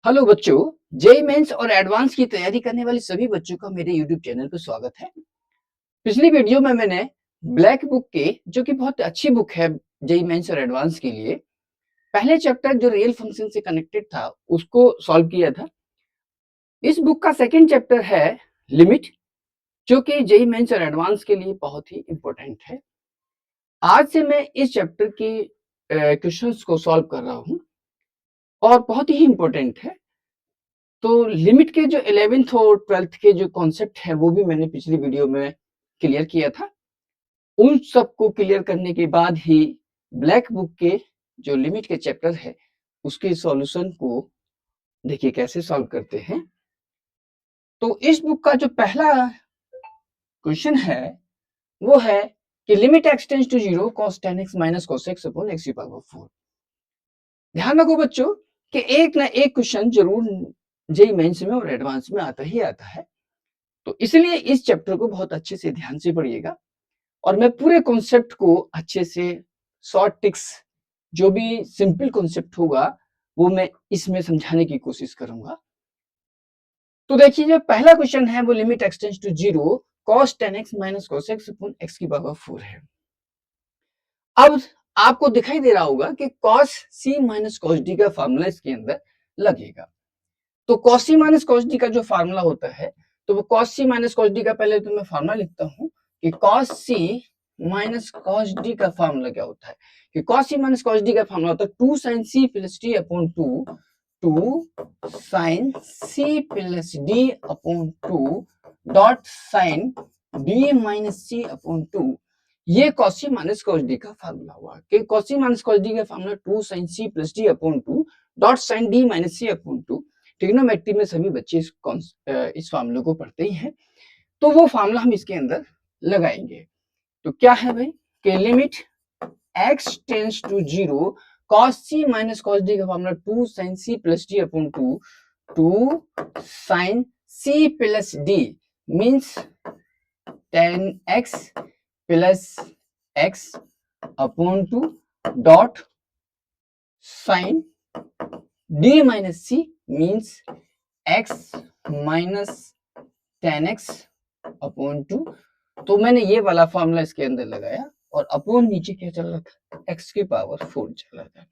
Hello बच्चों, JEE mains और advance की तैयारी करने वाले सभी बच्चों का मेरे यूट्यूब चैनल पर स्वागत है। पिछली वीडियो में मैंने ब्लैक बुक के जो कि बहुत अच्छी बुक है जेईई मेंस और एडवांस के लिए, पहले चैप्टर जो रियल फंक्शन से कनेक्टेड था उसको सॉल्व किया था। इस बुक का सेकंड चैप्टर है लिमिट, जो कि जेईई मेंस और एडवांस के लिए बहुत ही इंपॉर्टेंट है। आज से मैं इस चैप्टर के क्वेश्चंस को सॉल्व कर रहा हूँ और बहुत ही इंपॉर्टेंट है। तो लिमिट के जो 11th और 12th के जो कॉन्सेप्ट है वो भी मैंने पिछली वीडियो में क्लियर किया था। उन सबको क्लियर करने के बाद ही ब्लैक बुक के जो लिमिट के चैप्टर है उसके सॉल्यूशन को देखिए कैसे सॉल्व करते हैं। तो इस बुक का जो पहला क्वेश्चन है वो है कि limit x tends to 0 cos 10x minus cos x upon x की पावर 4। ध्यान रखो बच्चों कि एक ना एक क्वेश्चन जरूर जेईई मेंस में और एडवांस में आता ही आता है। तो इसलिए इस चैप्टर को बहुत अच्छे से ध्यान से पढ़िएगा और मैं पूरे कॉन्सेप्ट को अच्छे से शॉर्ट टिक्स जो भी सिंपल कॉन्सेप्ट होगा वो मैं इसमें समझाने की कोशिश करूंगा। तो देखिए जो पहला क्वेश्चन है वो limit x tends to 0 cos 10x minus cos x upon x की पावर 4 है। अब आपको दिखाई दे रहा होगा कि cos c minus cos d का फार्मूला इसके अंदर लगेगा। तो cos c minus cos d का जो फार्मूला होता है तो वो cos c minus cos d का पहले तो मैं फार्मूला लिखता हूं कि cos c minus cos d का फार्मूला क्या होता है कि cos c minus cos d का फार्मूला होता है 2 sin c plus d upon 2 sin c plus d upon 2 dot sin d minus c upon 2। ये cos c minus cos d का फार्मूला हुआ कि cos c minus cos d का formula 2 sin c plus d upon 2 dot sin d minus c upon 2। Trigonometry में सभी बच्चे इस फार्मूले को पढ़ते ही हैं, तो वो फार्मूला हम इसके अंदर लगाएंगे। तो क्या है भाई कि limit x tends to 0 cos c minus cos d का formula 2 sin c plus d upon 2 sin c plus d means 10x plus x upon 2 dot sin d minus c means x minus 10x upon 2। तो मैंने ये वाला formula इसके अंदर लगाया और upon नीचे क्या चल रहा था x की पावर 4 चल रहा था।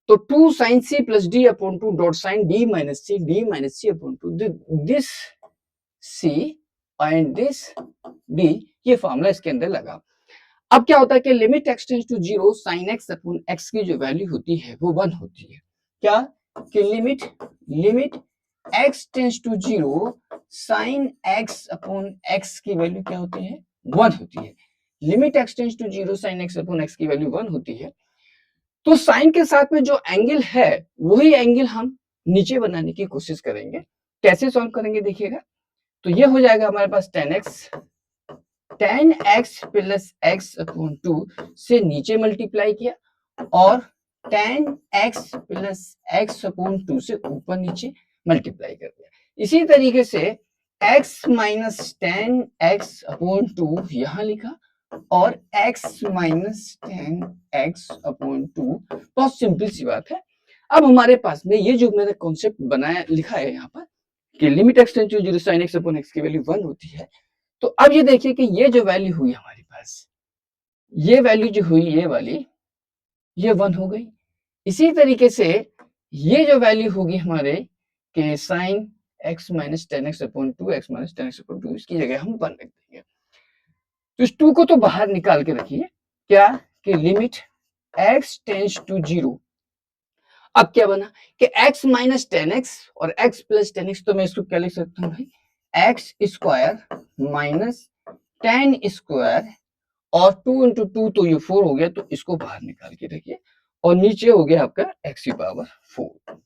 तो 2 sin c plus d upon 2 dot sin d minus c upon 2 this c and this d ये फॉर्मूला इसके अंदर लगा। अब क्या होता है कि limit x tends to 0 sin x upon x की जो वैल्यू होती है वो 1 होती है। क्या कि limit x tends to 0 sin x upon x की वैल्यू क्या होती है 1 होती है। Limit x tends to 0 sin x upon x की वैल्यू 1 होती है। तो साइन के साथ में जो एंगल है वही एंगल हम नीचे बनाने की कोशिश करेंगे। कैसे सॉल्व करेंगे देखिएगा। तो ये हो जाएगा हमारे पास 10x प्लस x अपॉन 2 से नीचे मल्टीप्लाई किया और 10x प्लस x अपॉन 2 से ऊपर नीचे मल्टीप्लाई कर दिया। इसी तरीके से x माइनस 10x अपॉन 2 यहां लिखा और x माइनस 10x अपॉन 2। बहुत सिंपल सी बात है। अब हमारे पास में ये जो मैंने कॉन्सेप्ट बनाया लिखा है यहाँ पर कि limit x tends to 0 sin x upon x की वैल्यू 1 होती है। तो अब ये देखिए कि ये जो वैल्यू हुई हमारे पास, ये वैल्यू जो हुई ये वाली, ये 1 हो गई। इसी तरीके से ये जो वैल्यू होगी हमारे कि sine x minus 10x upon 2 x minus 10x upon 2 इसकी जगह हम 1 रख देंगे। तो इस 2 को तो बाहर निकाल के रखिए। क्या कि लिमिट x टेंड्स टू 0। अब क्या बना कि x माइनस 10x और x प्लस 10x, तो मैं इसको क्या लिख सकता हूँ भाई x स्क्वायर माइनस 10 स्क्वायर और 2 इंटू 2 तो ये 4 हो गया, तो इसको बाहर निकाल के रखिए और नीचे हो गया आपका x की पावर 4।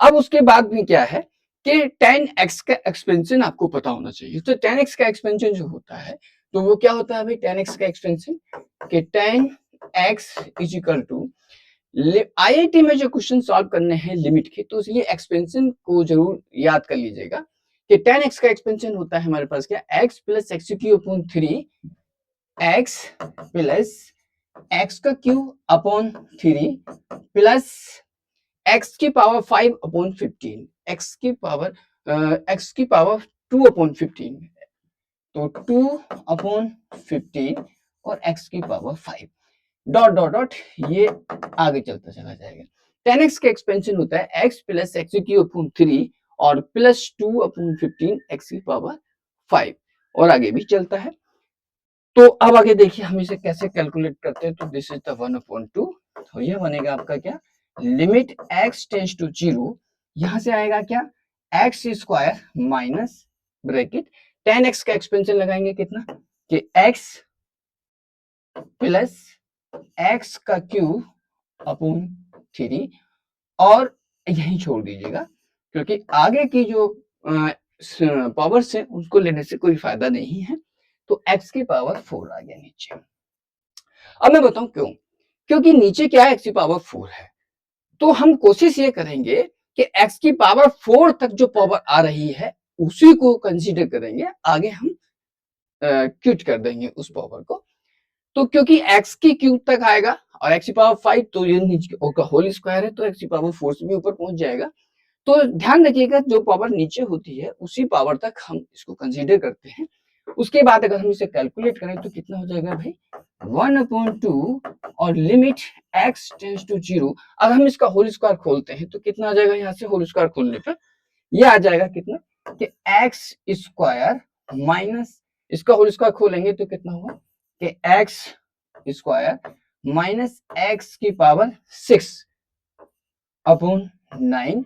अब उसके बाद में क्या है कि 10x का एक्सपेंशन आपको पता होना चाहिए। तो 10x का एक्सपेंशन जो होता है तो वो क्या होता है भाई 10x का एक्सपेंशन कि 10x is equal to, IIT में जो क्वेश्चन सॉल्व करने हैं लिमिट के तो इसलिए एक्सपेंशन को जरूर याद कर लीजिएगा कि 10x का एक्सपेंशन होता है हमारे पास क्या x plus x Q upon 3 x plus x का क्यू अपॉन 3 प्लस x की पावर 5 अपॉन 15, x की पावर 2 अपॉन 15, तो 2 अपॉन 15 और x की पावर 5 डॉट डॉट डॉट, ये आगे चलता चला जाएगा। 10x का एक्सपेंशन होता है x plus x cube upon 3 और प्लस 2 अपॉन 15 x की पावर 5 और आगे भी चलता है। तो अब आगे देखिए हम इसे कैसे कैलकुलेट करते हैं। तो दिस इज द 1/2, तो यह बनेगा आपका क्या, लिमिट x टेंड्स टू 0, यहां से आएगा क्या, x square minus bracket 10x का एक्सपेंशन लगाएंगे कितना, कि x प्लस एक्स का क्यूब अपॉन 3 और यही छोड़ दीजिएगा, क्योंकि आगे की जो पावर्स है उसको लेने से कोई फायदा नहीं है। तो x की पावर 4 आ गया नीचे। अब मैं बताऊं क्यों, क्योंकि नीचे क्या है, x की पावर 4 है, तो हम कोशिश ये करेंगे कि x की पावर 4 तक जो पावर आ रही है उसी को कंसीडर करेंगे, आगे हम क्यूट कर देंगे उस पावर को। तो क्योंकि x की क्यूब तक आएगा और x की पावर 5, तो ये नीचे का होल स्क्वायर है, तो x की पावर 4 से भी ऊपर पहुंच जाएगा। तो ध्यान रखिएगा जो पावर नीचे होती है उसी पावर तक हम इसको कंसीडर करते हैं। उसके बाद अगर हम इसे कैलकुलेट करें तो कितना हो जाएगा भाई, 1/2 और लिमिट x टेंड्स टू 0। अगर हम इसका होल स्क्वायर खोलते हैं तो कितना आ जाएगा, यहाँ से होल स्क्वायर खोलने पर ये आ जाएगा कितना, कि एक्स स्क्वायर माइनस, इसका होल स्क्वायर खोलेंगे तो कितना होगा, कि एक्स स्क्वायर माइनस एक्स की पावर 6 अपॉन 9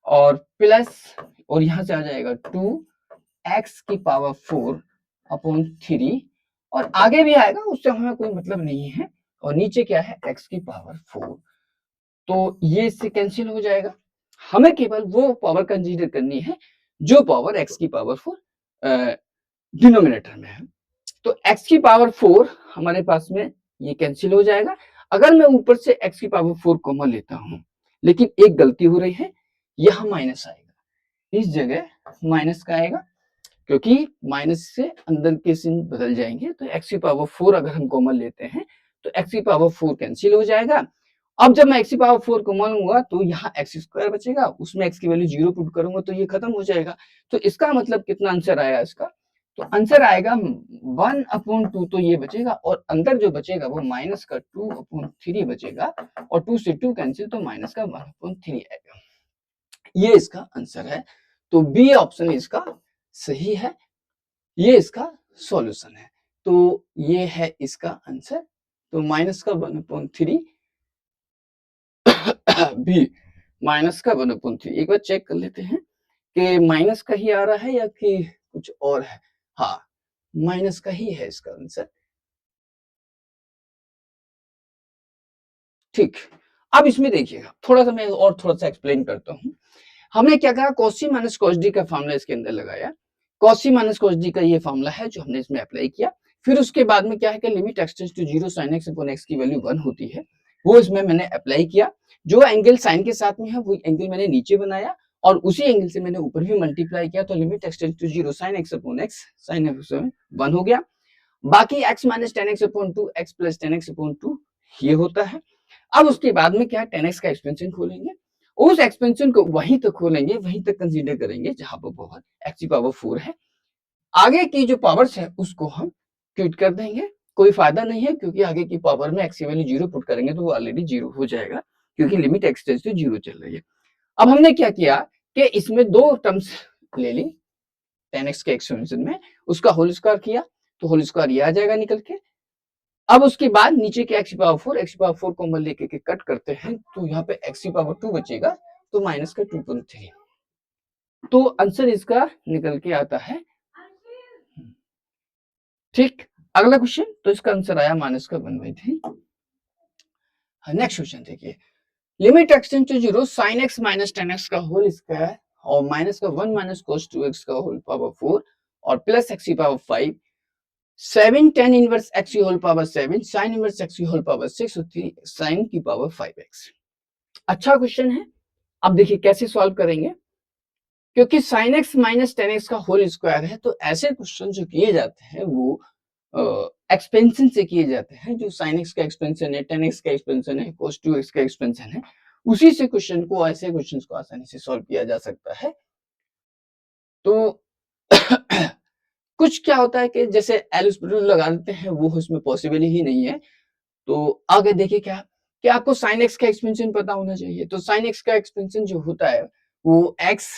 और प्लस, और यहां से आ जाएगा 2x की पावर 4 अपॉन 3 और आगे भी आएगा, उससे हमें कोई मतलब नहीं है। और नीचे क्या है, x की पावर 4, तो ये इससे कैंसिल हो जाएगा। हमें केवल वो पावर कंसीडर करनी है जो पावर x की पावर 4 डिनोमिनेटर में है। तो x की पावर 4 हमारे पास में ये कैंसिल हो जाएगा। अगर मैं ऊपर से x की पावर 4 कॉमन लेता हूं, लेकिन एक गलती हो रही है, यहां माइनस आएगा, इस जगह माइनस का आएगा, क्योंकि माइनस से अंदर के चिन्ह बदल जाएंगे। तो x की पावर 4 अगर हम कॉमन लेते हैं तो x की पावर 4 कैंसिल हो जाएगा। अब जब मैं x की पावर 4 कॉमन लूंगा तो यहाँ x स्क्वायर बचेगा, उसमें x की वैल्यू 0 पुट करूंगा तो ये खत्म हो जाएगा। तो इसका मतलब कितना आंसर आया इसका, तो आंसर आएगा 1/2, तो ये बचेगा और अंदर जो बचेगा वो माइनस का 2/3 बचेगा और 2 से 2 कैंसिल, तो माइनस का 1/3 आएगा। ये इसका आंसर है। तो बी ऑप्शन इसका सही है, ये इसका सॉल्यूशन है। तो ये है इसका आंसर। तो माइनस का 1/3 बी, माइनस का 1/3। एक बार चेक कर लेते हैं कि माइनस का ही आ रहा है या कि कुछ और है। हाँ, माइनस का ही है इसका आंसर। ठीक, अब इसमें देखिएगा थोड़ा सा मैं और थोड़ा सा एक्सप्लेन करता हूँ। हमने क्या कहा, कॉसी माइनस कॉस डी का फॉर्मूला इसके अंदर लगाया। कॉसी माइनस कॉस डी का ये फॉर्मूला है जो हमने इसमें अप्लाई किया। फिर उसके बाद में क्या है कि limit x tends to 0 sin x upon x की वैल्यू 1 होती है, वो इसमें मैंने अप्लाई किया। जो एंगल साइन के साथ में है वो एंगल मैंने नीचे बनाया और उसी एंगल से मैंने ऊपर भी मल्टीप्लाई किया, तो limit x tends to 0 sin x upon x sin x 1 हो गया। बाकी x minus 10x upon 2 x plus 10x upon 2 ये होता है। अब उसके बाद में क्या है, 10x का एक्सपेंशन खोलेंगे, उस एक्सपेंशन को वहीं तक खोलेंगे, वहीं तक कंसीडर करेंगे जहां पर पावर x की पावर 4 है। आगे की जो पावर्स है उसको हम क्विट कर देंगे, कोई फायदा नहीं है, क्योंकि आगे की पावर में x की वैल्यू 0 पुट करेंगे तो वो ऑलरेडी 0 हो जाएगा, क्योंकि लिमिट x टेंड्स टू 0 चल रही है। अब हमने क्या किया कि इसमें दो टर्म्स ले ली 10x के एक्सपेंशन में, उसका होल स्क्वायर किया तो होल स्क्वायर ये आ जाएगा निकल के। अब उसके बाद नीचे के x की पावर 4 कॉमन लेके के कट करते हैं, तो यहाँ पे x की पावर 2 बचेगा, तो माइनस का 2.3। तो आंसर इसका निकल के आता है। ठीक, अगला क्वेश्चन, तो इसका आंसर आया माइनस का 1/3। नेक्स्ट क्वेश्चन देखिए, limit x tends to 0 sin x minus 10x का होल स्क्वायर और माइनस का 1 माइनस cos 2x का होल पावर 4 और प्लस x की पावर 5, 7 tan इनवर्स x की whole power 7 sin inverse x की होल पावर 6 और 3 sin की पावर 5x। अच्छा क्वेश्चन है। अब देखिए कैसे सॉल्व करेंगे, क्योंकि sin x माइनस 10x का होल स्क्वायर है, तो ऐसे क्वेश्चन जो किए जाते हैं वो एक्सपेंशन से किए जाते हैं। जो sin x का एक्सपेंशन है, 10x का एक्सपेंशन है, cos 2x का एक्सपेंशन है, उसी से क्वेश्चन को, ऐसे क्वेश्चंस को आसानी से सॉल्व किया जा सकता है। तो कुछ क्या होता है कि जैसे एल लगा देते हैं, वो उसमें पॉसिबल ही नहीं है। तो आगे देखिए क्या आपको साइन एक्स का एक्सपेंशन पता होना चाहिए। तो साइन एक्स का एक्सपेंशन जो होता है वो एक्स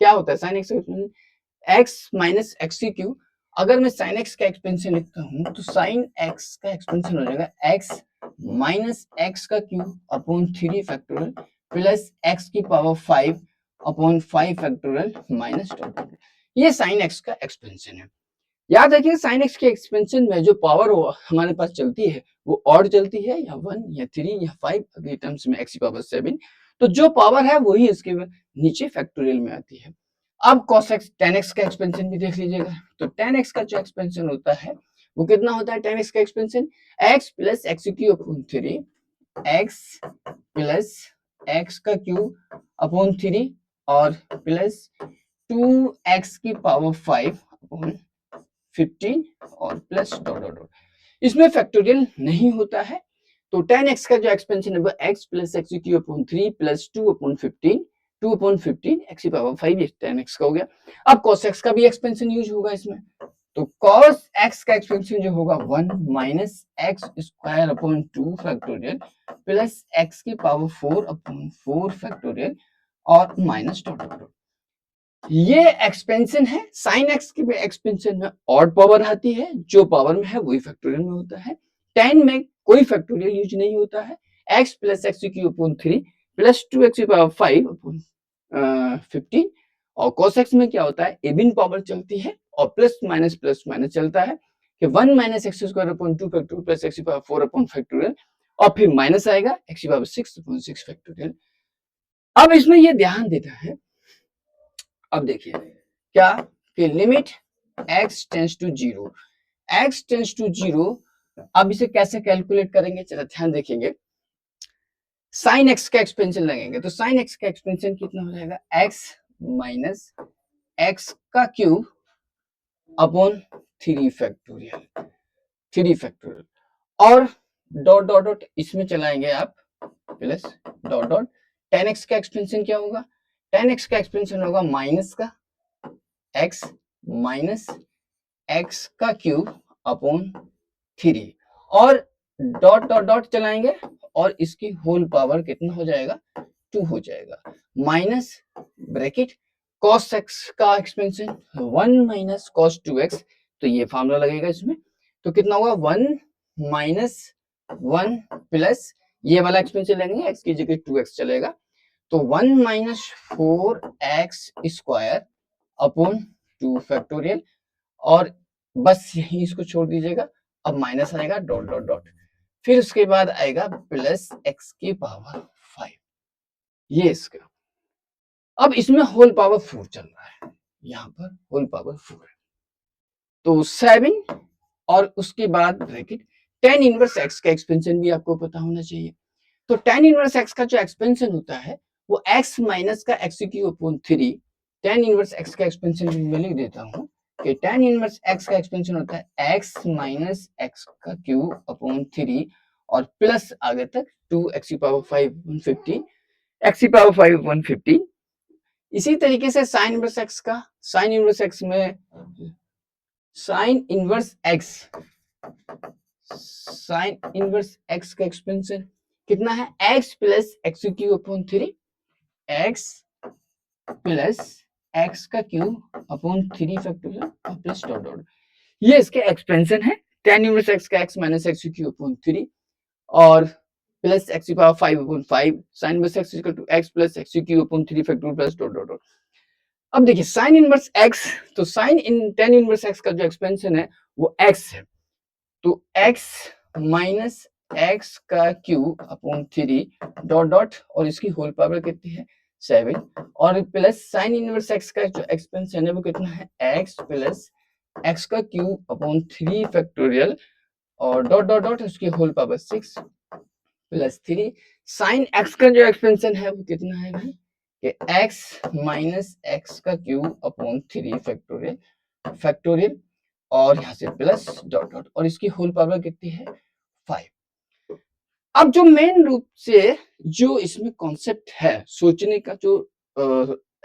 क्या होता है, साइन एक्स का एक्सपेंशन एक्स माइनस एक्स की क्यूब। अगर मैं साइन एक्स का एक्सपेंशन लिखता हूँ तो साइन एक्स का एक्सपेंशन हो जाएगा एक्स माइनस एक्स का cube upon 3 factorial plus x की पावर 5 अपॉन 5 फैक्टोरियल माइनस 2। ये साइन एक्स का एक्सपेंशन है। याद रखिए साइन एक्स के एक्सपेंशन में जो पावर हमारे पास चलती है वो ऑड चलती है, या 1 या 3 या 5, अगली टर्म्स में एक्स की पावर 7। तो जो पावर है वही इसके नीचे फैक्टोरियल में आती है। अब cos x tan x का एक्सपेंशन भी देख लीजिएगा। तो tan x का जो एक्सपेंशन होता है वो कितना होता है, tan x का expansion x plus x cube upon 3 x plus x का क्यूब अपॉन 3 और प्लस 2x की पावर 5 अपॉन 15 और प्लस डॉट डॉट डॉट। इसमें फैक्टोरियल नहीं होता है। तो tan x का जो एक्सपेंशन है वो x plus x cube upon 3 plus 2 upon 15 2 upon 15 x की पावर 5, ये tan x का हो गया। अब cos x का भी एक्सपेंशन यूज होगा इसमें। तो cos x का एक्सपेंशन जो होगा 1 minus x square upon 2 factorial plus x की पावर 4 अपॉन 4 फैक्टोरियल और माइनस डॉट डॉट डॉट। ये एक्सपेंशन है। साइन एक्स के एक्सपेंशन में ऑड पावर आती है, जो पावर में है वही फैक्टोरियल में होता है। tan में कोई फैक्टोरियल यूज नहीं होता है। x plus x cube upon 3 plus 2x की पावर 5 अपॉन 15। और cos x में क्या होता है, इवन पावर चलती है और प्लस माइनस चलता है कि 1 minus x square upon 2 factorial plus x की पावर 4 अपॉन फैक्टोरियल और फिर माइनस आएगा एक्स की पावर 6 अपॉन 6 फैक्टोरियल। अब इसमें ये ध्यान देता है, अब देखिए क्या कि limit x tends to 0, x tends to 0। अब इसे कैसे कैलकुलेट करेंगे, चलो ध्यान देखेंगे। साइन x का एक्सपेंशन लगेंगे तो साइन x का एक्सपेंशन कितना हो जाएगा, x माइनस एक्स का क्यूब अपॉन 3 फैक्टोरियल 3 फैक्टोरियल और डॉट डॉट डॉट इसमें चलाएंगे आप plus dot dot. tan x का एक्सपेंशन क्या होगा, tan x का एक्सपेंशन होगा माइनस का x माइनस एक्स का क्यूब अपॉन 3 और डॉट डॉट डॉट चलाएंगे और इसकी होल पावर कितना हो जाएगा, 2 हो जाएगा माइनस ब्रैकेट cos x का एक्सपेंशन 1 माइनस cos 2x। तो ये फॉर्मूला लगेगा इसमें। तो कितना होगा 1 माइनस 1 प्लस ये वाला एक्सपेंशन लेंगे x की जगह 2x चलेगा। तो 1 minus 4x square upon 2 factorial और बस यही इसको छोड़ दीजिएगा। अब माइनस आएगा डॉट डॉट डॉट, फिर उसके बाद आएगा प्लस एक्स की पावर 5, ये इसका। अब इसमें होल पावर 4 चल रहा है, यहाँ पर होल पावर 4 है तो 7 और उसके बाद ब्रैकेट tan इनवर्स x का एक्सपेंशन भी आपको पता होना चाहिए। तो tan इनवर्स x का जो एक्सपेंशन होता है वो x माइनस का x cube upon 3। tan inverse x का एक्सपेंशन मैं लिख देता हूँ कि tan इनवर्स x का एक्सपेंशन होता है x माइनस एक्स का क्यूब अपॉन 3 और प्लस आगे तक 2 एक्स की पावर 5 150 एक्स की पावर 5 150। इसी तरीके से साइन इनवर्स x का, साइन इनवर्स x में sine inverse x, sine inverse x का एक्सपेंशन कितना है, x plus x cube upon 3 x plus x का क्यूब अपॉन 3 फैक्टोरियल और प्लस डॉट डॉट। ये इसके एक्सपेंशन है tan इनवर्स x का x minus x cube upon 3 और प्लस एक्स की power 5 upon 5 sin inverse x equal to x plus x cube upon 3 factorial plus dot dot dot. अब देखिए sine inverse x, तो sine इन tan inverse x का जो expansion है वो x है। तो x माइनस एक्स का क्यूब अपॉन 3 डॉट डॉट और इसकी होल पावर कितनी है 7 और प्लस साइन इनवर्स x का जो एक्सपेंशन है वो कितना है x प्लस एक्स का क्यूब अपॉन 3 फैक्टोरियल और डॉट डॉट डॉट उसकी whole power 6 plus 3। Sine x का जो एक्सपेंशन है वो कितना है भाई कि x माइनस एक्स का क्यूब अपॉन 3 फैक्टोरियल और यहाँ से प्लस डॉट डॉट और इसकी होल पावर कितनी है 5। अब जो मेन रूप से जो इसमें कॉन्सेप्ट है, सोचने का जो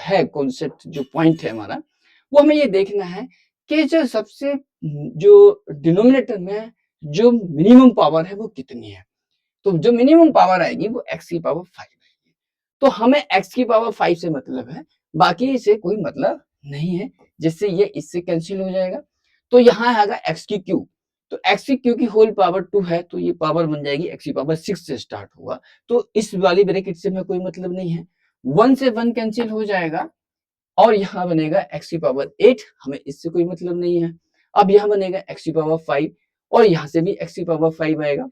है कॉन्सेप्ट, जो पॉइंट है हमारा, वो हमें ये देखना है कि जो सबसे जो डिनोमिनेटर में जो मिनिमम पावर है वो कितनी है। तो जो मिनिमम पावर आएगी वो x की पावर 5 आएगी। तो हमें x की पावर 5 से मतलब है, बाकी से कोई मतलब नहीं है, जिससे ये इससे कैंसिल हो जाएगा। तो यहाँ आएगा x की क्यूब, तो x की क्यूब की होल पावर 2 है, तो ये पावर बन जाएगी x की पावर 6 से स्टार्ट होगा। तो इस वाली ब्रैकेट से हमें कोई मतलब नहीं है, 1 से 1 कैंसिल हो जाएगा और यहाँ बनेगा x की पावर 8, हमें इससे कोई मतलब नहीं है। अब यहाँ बनेगा x की पावर 5 और यहाँ से भी x की पावर 5 आएगा।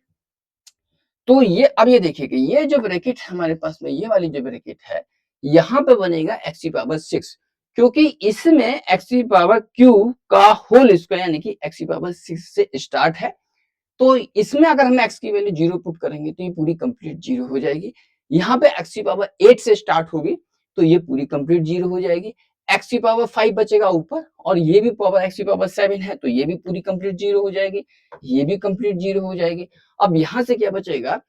तो ये अब ये देखिए कि ये जो ब्रैकेट हमारे पास में, ये वाली जो ब्रैकेट है, यहाँ पे बनेगा x की पावर 6, क्योंकि इसमें x की पावर क्यूब का होल स्क्वायर यानी कि x की पावर 6 से स्टार्ट है। तो इसमें अगर हम x की वैल्यू 0 पुट करेंगे तो ये पूरी कंप्लीट 0 हो जाएगी। यहाँ पे x की पावर 8 से स्टार्ट होगी तो ये पूरी कंप्लीट 0 हो जाएगी। x की पावर 5 बचेगा ऊपर और ये भी पावर x की पावर 7 है, तो ये भी पूरी कंप्लीट 0 हो जाएगी, ये भी कंप्लीट 0 हो जाएगी। अब यहाँ से क्या बचेगा,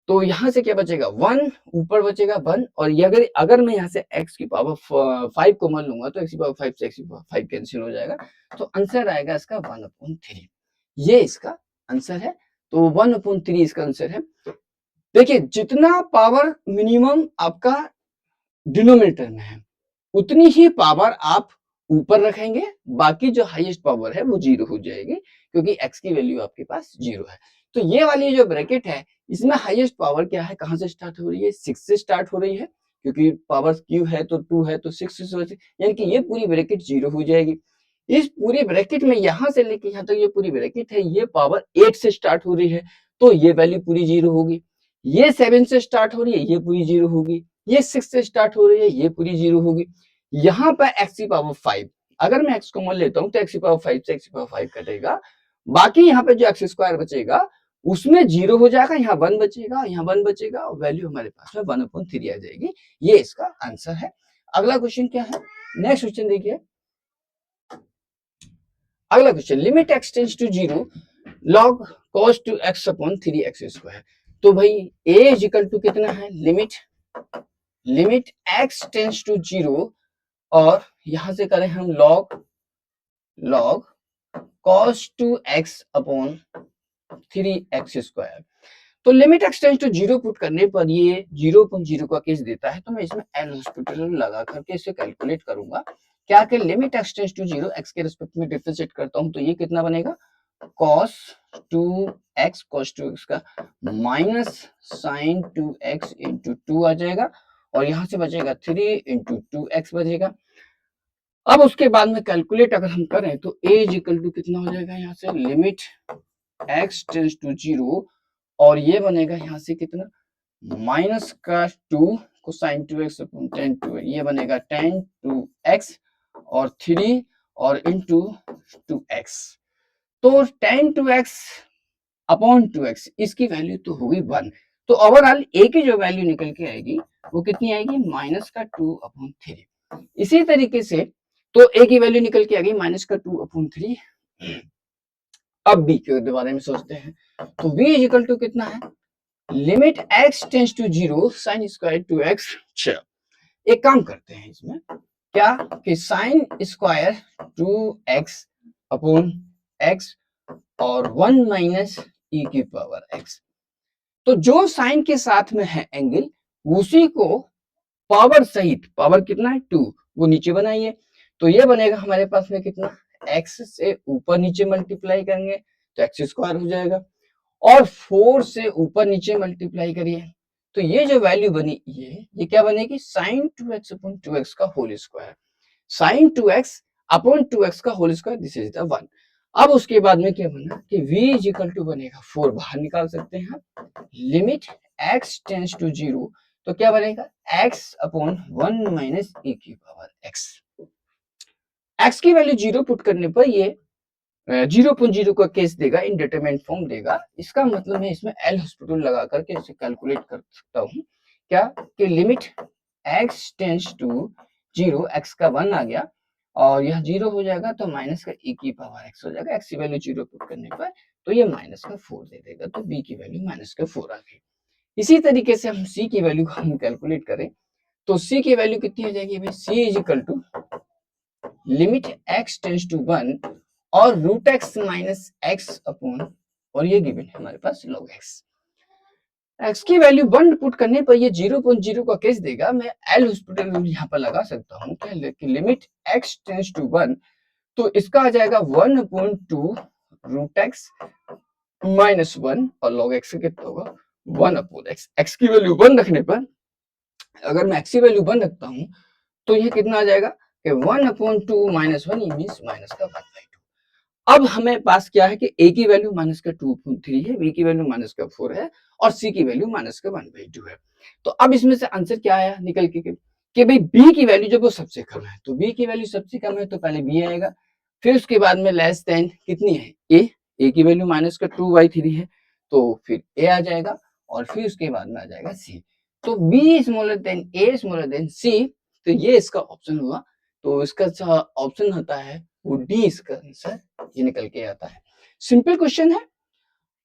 तो यहाँ से क्या बचेगा 1, ऊपर बचेगा 1, और ये अगर अगर मैं यहाँ से x की पावर 5 को मान लूंगा तो x की पावर 5 से x की पावर 5 कैंसिल हो जाएगा, तो आंसर आएगा इसका 1/3। ये इसका आंसर है। तो 1/3 इसका आंसर है। देखिए जितना पावर मिनिमम आपका डिनोमिनेटर में है उतनी ही पावर आप ऊपर रखेंगे, बाकी जो हाईएस्ट पावर है वो 0 हो जाएगी, क्योंकि x की वैल्यू आपके पास 0 है। तो ये वाली जो ब्रैकेट है इसमें हाईएस्ट पावर क्या है, कहां से स्टार्ट हो रही है, 6 से स्टार्ट हो रही है, क्योंकि पावर क्यू है तो 2 है तो 6 से, यानी कि ये पूरी ब्रैकेट 0 हो जाएगी। इस पूरी ब्रैकेट में यहां से लेके यहां तक ये पूरी ब्रैकेट है, ये पावर 8 से स्टार्ट हो रही है, तो ये वैल्यू पूरी 0 होगी। ये 7 से स्टार्ट हो रही है, ये पूरी 0 होगी। ये 6 से स्टार्ट हो रही है, ये पूरी 0 होगी। यहाँ पर x की पावर 5, अगर मैं x को मान लेता हूं तो x की पावर 5 से x की पावर 5 कटेगा, बाकी यहाँ पे जो x स्क्वायर बचेगा उसमें 0 हो जाएगा, यहाँ 1 बचेगा, यहाँ 1 बचेगा और वैल्यू हमारे पास में 1/3 आ जाएगी। ये इसका आंसर है। अगला क्वेश्चन क्या है, नेक्स्ट क्वेश्चन देखिए। अगला question, limit x tends to 0 log cos 2x upon 3x square. तो भाई a इज इक्वल टू कितना है, लिमिट x टेंड्स टू 0 और यहां से करें हम log cos 2x upon 3x square. तो limit x tends to 0 put करने पर ये 0.0 का केस देता है, तो मैं इसमें एल हॉस्पिटल लगा करके इसे कैलकुलेट करूंगा। क्या कि limit x tends to 0 x के रिस्पेक्ट में डिफरेंशिएट करता हूं तो ये कितना बनेगा, cos 2x का माइनस sin 2x इंटू 2 आ जाएगा और यहां से बचेगा 3 इंटू 2x बचेगा। अब उसके बाद में कैलकुलेट अगर हम करें तो a इज इक्वल टू कितना हो जाएगा, यहाँ से लिमिट x टेंड्स टू 0 और ये बनेगा यहाँ से कितना, माइनस का 2 को साइन 2x अपॉन tan 2, ये बनेगा tan 2x और 3 और इंटू 2x। तो tan 2x अपॉन 2x इसकी वैल्यू तो होगी 1। तो ओवरऑल a की जो वैल्यू निकल के आएगी वो कितनी आएगी, माइनस का 2/3। इसी तरीके से तो a की वैल्यू निकल के आ गई माइनस का 2/3। अब b के बारे में सोचते हैं, तो v इज इक्वल टू कितना है, limit x tends to 0 sine square 2x। एक काम करते हैं इसमें, क्या कि sign square 2x upon x और 1 माइनस e की पावर x। तो जो साइन के साथ में है एंगल उसी को पावर सहित, पावर कितना है 2, वो नीचे बनाइए। तो ये बनेगा हमारे पास में कितना, x से ऊपर नीचे मल्टीप्लाई करेंगे तो x स्क्वायर हो जाएगा और 4 से ऊपर नीचे मल्टीप्लाई करिए तो ये जो वैल्यू बनी ये क्या बनेगी, साइन 2x अपॉन 2x का whole square. Sign 2x upon 2x का whole square, this is the 1। अब उसके बाद में क्या बना कि v इज इक्वल टू बनेगा 4, बाहर निकाल सकते हैं, लिमिट x टेंड्स टू 0 तो क्या बनेगा, x अपॉन 1 माइनस e की पावर x। x की वैल्यू 0 पुट करने पर ये 0.0 का केस देगा, इनडिटरमिनेट फॉर्म देगा। इसका मतलब मैं इसमें एल हॉस्पिटल लगा करके इसे कैलकुलेट कर सकता हूँ, क्या कि limit x tends to 0, x का 1 आ गया और यह 0 हो जाएगा तो माइनस का e की पावर x हो जाएगा। x की वैल्यू 0 पुट करने पर तो ये माइनस का 4 दे देगा, तो b की वैल्यू माइनस का 4 आ गई। इसी तरीके से हम c की वैल्यू को हम कैलकुलेट करें तो c की वैल्यू कितनी हो जाएगी भाई, c is equal to limit x tends to 1 और root x minus x upon, और ये गिवन है हमारे पास log x। x की वैल्यू 1 पुट करने पर ये 0.0 का केस देगा। मैं एल हॉस्पिटल रूल यहाँ पर लगा सकता हूँ कि लिमिट x टेंड्स टू 1, तो इसका आ जाएगा 1/2 रूट x माइनस 1 और log x कितना होगा 1/x। x की वैल्यू 1 रखने पर, अगर मैं x की वैल्यू 1 रखता हूँ तो ये कितना आ जाएगा कि 1/2 माइनस 1 मीन्स माइनस का 1/2। अब हमें पास क्या है कि a की वैल्यू माइनस का 2.3 है, b की वैल्यू माइनस का 4 है और c की वैल्यू माइनस का 1/2 है। तो अब इसमें से आंसर क्या आया निकल के कि भाई b की वैल्यू जब वो सबसे कम है, तो b की वैल्यू सबसे कम है तो पहले b आएगा, फिर उसके बाद में लेस देन कितनी है a की वैल्यू माइनस का 2/3 है तो फिर a आ जाएगा और फिर उसके बाद में आ जाएगा c। तो b smaller than a smaller than c, तो ये इसका ऑप्शन हुआ। तो इसका ऑप्शन होता है वो डी, इसका आंसर ये निकल के आता है। सिंपल क्वेश्चन है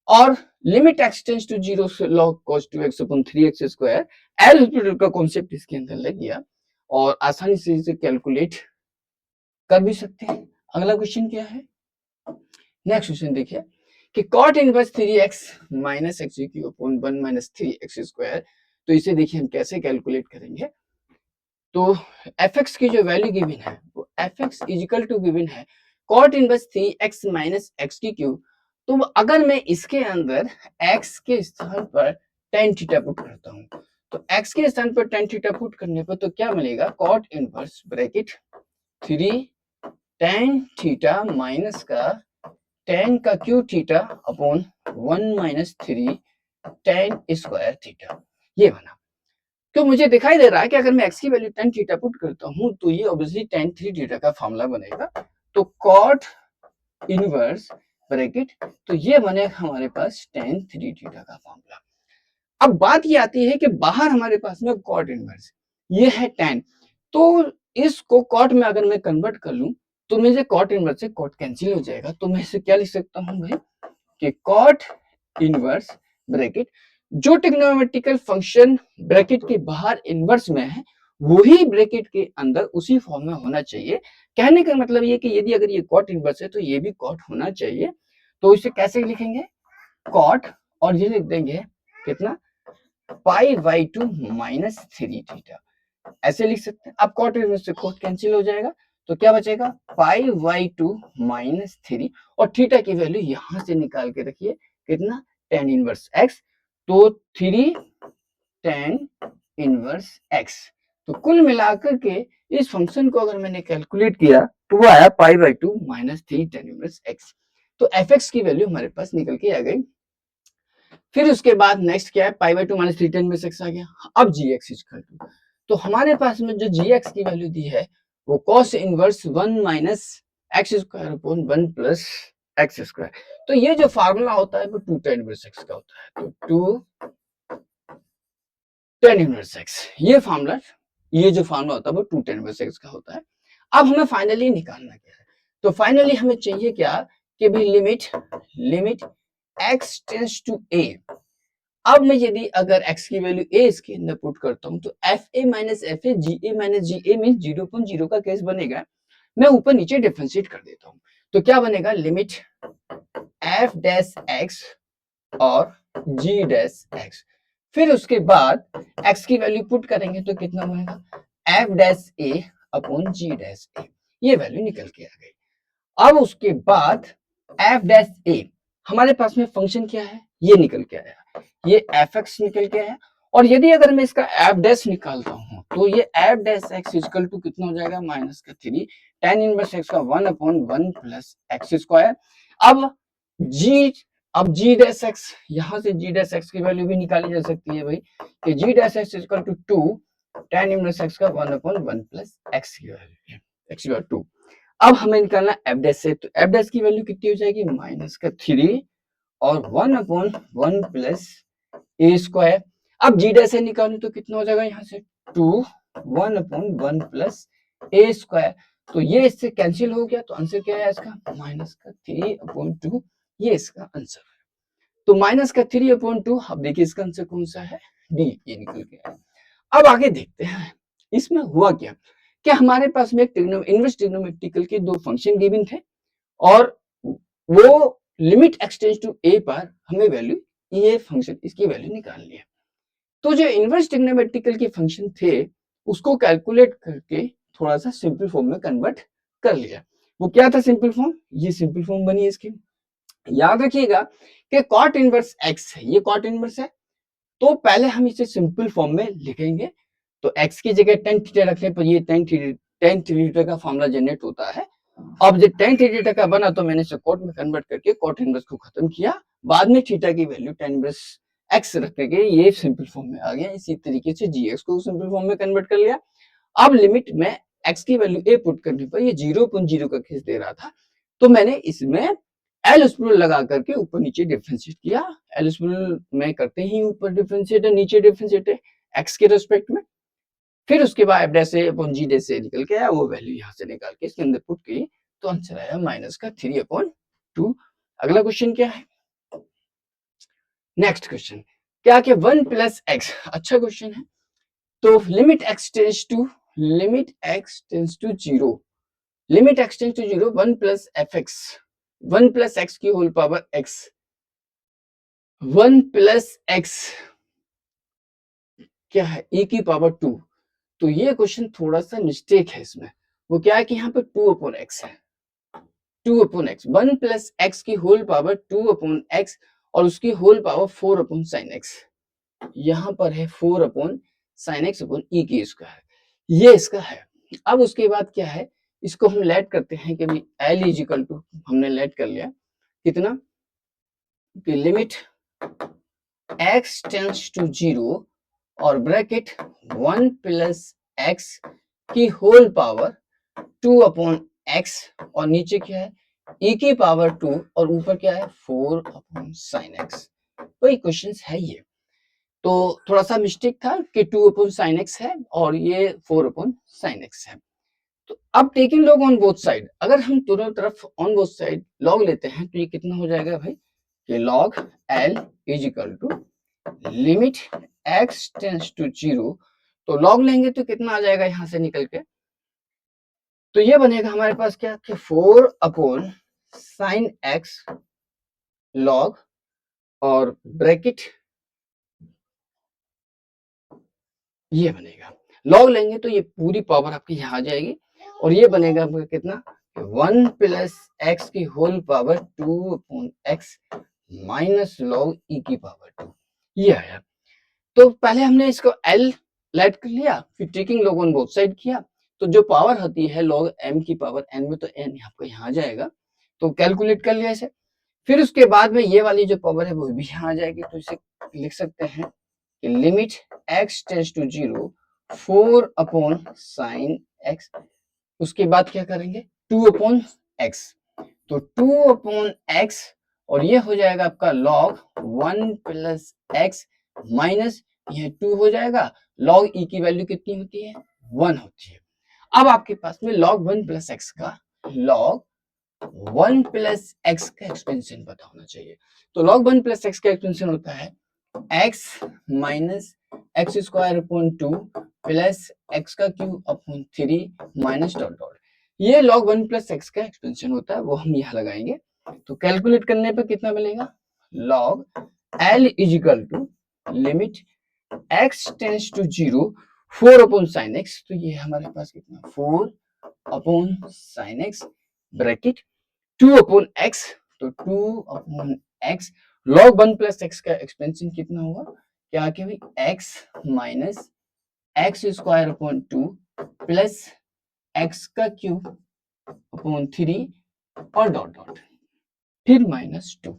और लिमिट x टेंड्स टू 0 से log cos 2x upon 3x square L hospital का कॉन्सेप्ट इसके अंदर लग गया और आसानी से इसे कैलकुलेट कर भी सकते हैं। अगला क्वेश्चन क्या है, नेक्स्ट क्वेश्चन देखिए कि cot inverse 3x minus x cube upon 1 minus 3x square, तो इसे देखिए हम कैसे कैलकुलेट करेंगे। तो fx की जो वैल्यू गिवन है वो fx इजिकल टू गिवन है cot inverse 3x minus x की क्यूब। तो अगर मैं इसके अंदर x के स्थान पर tan थीटा पुट करता हूं, तो x के स्थान पर tan थीटा पुट करने पर तो क्या मिलेगा, cot inverse bracket 3 tan theta minus का tan का cube theta upon 1 minus 3 tan square theta, ये बना। तो मुझे दिखाई दे रहा है कि अगर मैं x की वैल्यू tan थीटा पुट करता हूं तो ये ऑब्वियसली tan 3 थीटा का फॉर्मूला बनेगा। तो cot इनवर्स ब्रैकेट, तो ये बनेगा हमारे पास tan 3 थीटा का फॉर्मूला। अब बात ये आती है कि बाहर हमारे पास में cot इनवर्स ये है tan, तो इसको cot में अगर मैं कन्वर्ट कर लूं तो मुझे cot इनवर्स से cot कैंसिल हो जाएगा। तो मैं इसे क्या लिख सकता हूं भाई कि cot इनवर्स ब्रैकेट, जो ट्रिग्नोमेट्रिकल फंक्शन ब्रैकेट के बाहर इनवर्स में है वही ब्रैकेट के अंदर उसी फॉर्म में होना चाहिए। कहने का मतलब ये कि यदि अगर ये cot इनवर्स है तो ये भी cot होना चाहिए। तो इसे कैसे लिखेंगे, cot और ये लिख देंगे कितना π/2 माइनस 3 थीटा, ऐसे लिख सकते हैं। अब cot इनवर्स से cot कैंसिल हो जाएगा तो क्या बचेगा π/2 माइनस 3 और थीटा की वैल्यू यहां से निकाल के रखिए कितना tan इनवर्स x, तो 3 tan इनवर्स x। तो कुल मिलाकर के इस फंक्शन को अगर मैंने कैलकुलेट किया तो वो आया π/2 माइनस 3 tan इनवर्स x। तो fx की वैल्यू हमारे पास निकल के आ गई। फिर उसके बाद नेक्स्ट क्या है, π/2 माइनस 3 tan इनवर्स x आ गया। अब gx इक्वल टू, तो हमारे पास में जो gx की वैल्यू दी है वो cos inverse 1 minus x square upon 1 plus x square. तो ये जो फार्मूला होता है वो 2 tan इनवर्स x का होता है, तो 2 tan इनवर्स x, ये जो फार्मूला होता है वो 2 tan इनवर्स x का होता है। अब हमें फाइनली निकालना क्या है, तो फाइनली हमें चाहिए क्या कि भाई limit x tends to a। अब मैं यदि अगर x की वैल्यू a इसके अंदर पुट करता हूं तो fa minus fa ga minus ga mean 0.0 का केस बनेगा। मैं ऊपर नीचे डिफरेंशिएट कर देता हूं तो क्या बनेगा, लिमिट f डैश x और g डैश x, फिर उसके बाद x की वैल्यू पुट करेंगे तो कितना बनेगा f dash a upon g dash a, ये वैल्यू निकल के आ गई। अब उसके बाद f डैश a हमारे पास में फंक्शन क्या है ये निकल के आया, ये fx निकल के आया। और यदि अगर मैं इसका f डैश निकालता हूं तो ये f dash x equal to कितना हो जाएगा माइनस का 3 tan इनवर्स x का 1/1 प्लस एक्स स्क्वायर। अब g डैश x, यहां से g डैश x की वैल्यू भी निकाली जा सकती है भाई कि g dash x equal to 2 tan inverse x का 1/1 प्लस एक्स की वैल्यू है x इक्वल टू। अब हमें निकालना f डैश से, तो f डैश की वैल्यू कितनी हो जाएगी माइनस का 3 और 1/1 प्लस ए स्क्वायर। अब जी डैश से निकालूं तो कितना हो जाएगा यहाँ से 2 1/1 प्लस ए स्क्वायर। तो ये इससे कैंसिल हो गया, तो आंसर क्या है इसका माइनस का 3/2, ये इसका आंसर है। तो माइनस का 3/2, अब देखिए इसका आंसर कौन सा है, डी, ये निकल गया। अब आगे देखते हैं इसमें हुआ क्या, कि हमारे पास में इनवर्स ट्रिग्नोमेट्रिकल के दो फंक्शन गिवन थे और वो लिमिट एक्सटेंड्स टू ए पर हमें वैल्यू, ये फंक्शन इसकी वैल्यू निकालनी है। तो जो इनवर्स ट्रिग्नोमेट्रिकल के फंक्शन थे उसको कैलकुलेट करके थोड़ा सा सिंपल फॉर्म में कन्वर्ट कर लिया। वो क्या था सिंपल फॉर्म, ये सिंपल फॉर्म बनी इसकी। याद रखिएगा कि कॉट इनवर्स एक्स है, ये कॉट इनवर्स है, तो पहले हम इसे सिंपल फॉर्म में लिखेंगे। तो x की जगह tan थीटा रखने पर ये tan थीटा का फॉर्मूला जनरेट होता है। अब जब tan थीटा का बना तो मैंने इसे कॉट में कन्वर्ट करके कॉट इनवर्स को खत्म किया, बाद में थीटा की वैल्यू tan इनवर्स x रख के ये सिंपल फॉर्म में आ गया। इसी तरीके से gx को सिंपल फॉर्म में कन्वर्ट कर लिया। अब लिमिट में x की वैल्यू a पुट करने पर ये 0.0 का खींच दे रहा था, तो मैंने इसमें एल स्प्रूल लगा करके ऊपर नीचे डिफरेंशिएट किया। एल स्प्रूल में करते ही ऊपर डिफरेंशिएट है, नीचे डिफरेंशिएट है एक्स के रेस्पेक्ट में। फिर उसके बाद डैश से अपॉन जी डैश से निकल के आया वो वैल्यू यहाँ से निकाल के इसके अंदर पुट की, तो आंसर आया माइनस का 3/2। अगला क्वेश्चन क्या है, नेक्स्ट क्वेश्चन क्या कि 1 प्लस एक्स, अच्छा क्वेश्चन है। तो limit x tends to 0, limit x tends to 0 1 plus f x, 1 plus x की whole power x, 1 plus x क्या है e की पावर 2। तो ये क्वेश्चन थोड़ा सा मिस्टेक है इसमें, वो क्या है कि यहाँ पे 2/x है, 2/x, 1 प्लस एक्स की होल पावर 2/x और उसकी होल पावर 4/sin x, यहाँ पर है 4/sin x अपॉन e की स्क्वायर, ये इसका है। अब उसके बाद क्या है, इसको हम लेट करते हैं कि भाई l इजिकल टू, हमने लेट कर लिया कितना कि लिमिट x टेंड्स टू 0 और ब्रैकेट 1 प्लस एक्स की होल पावर 2/x और नीचे क्या है e की पावर 2 और ऊपर क्या है 4/sin x। वही क्वेश्चन है ये, तो थोड़ा सा मिस्टेक था कि 2/sin x है और ये 4/sin x है। तो अब taking log on both side, अगर हम दोनों तरफ ऑन बोथ साइड लॉग लेते हैं तो ये कितना हो जाएगा भाई कि log l is equal to limit x tends to 0, तो लॉग लेंगे तो कितना आ जाएगा यहां से निकल के, तो ये बनेगा हमारे पास क्या कि 4/sin x लॉग और ब्रैकेट ये बनेगा, लॉग लेंगे तो ये पूरी पावर आपकी यहाँ आ जाएगी और ये बनेगा आपका कितना 1 प्लस एक्स की whole power 2/x minus log e की पावर 2, ये आया। तो पहले हमने इसको l लेट कर लिया, फिर taking log on both side किया, तो जो पावर होती है लॉग m की पावर n में, तो n आपको यहाँ आ जाएगा, तो कैलकुलेट कर लिया इसे। फिर उसके बाद में ये वाली जो पावर है वो भी यहाँ आ जाएगी, तो इसे लिख सकते हैं कि limit x tends to 0 4/sin x, उसके बाद क्या करेंगे 2/x, तो 2/x और ये हो जाएगा आपका log 1 प्लस x माइनस ये 2 हो जाएगा, log e की वैल्यू कितनी होती है 1 होती है। अब आपके पास में log 1 प्लस x का log 1 प्लस x का एक्सपेंशन पता होना चाहिए, तो log 1 प्लस x का एक्सपेंशन होता है x minus x square upon 2 plus x का cube upon 3 minus dot dot, ये log 1 प्लस x का एक्सपेंशन होता है, वो हम यहाँ लगाएंगे। तो कैलकुलेट करने पर कितना मिलेगा log l is equal to limit x tends to 0 4/sin x, तो ये हमारे पास कितना 4/sin x ब्रैकेट 2/x, तो 2/x log 1 प्लस x का एक्सपेंशन कितना होगा क्या कि भाई x minus x square upon 2 plus x का क्यूब अपॉन 3 और डॉट डॉट फिर माइनस 2,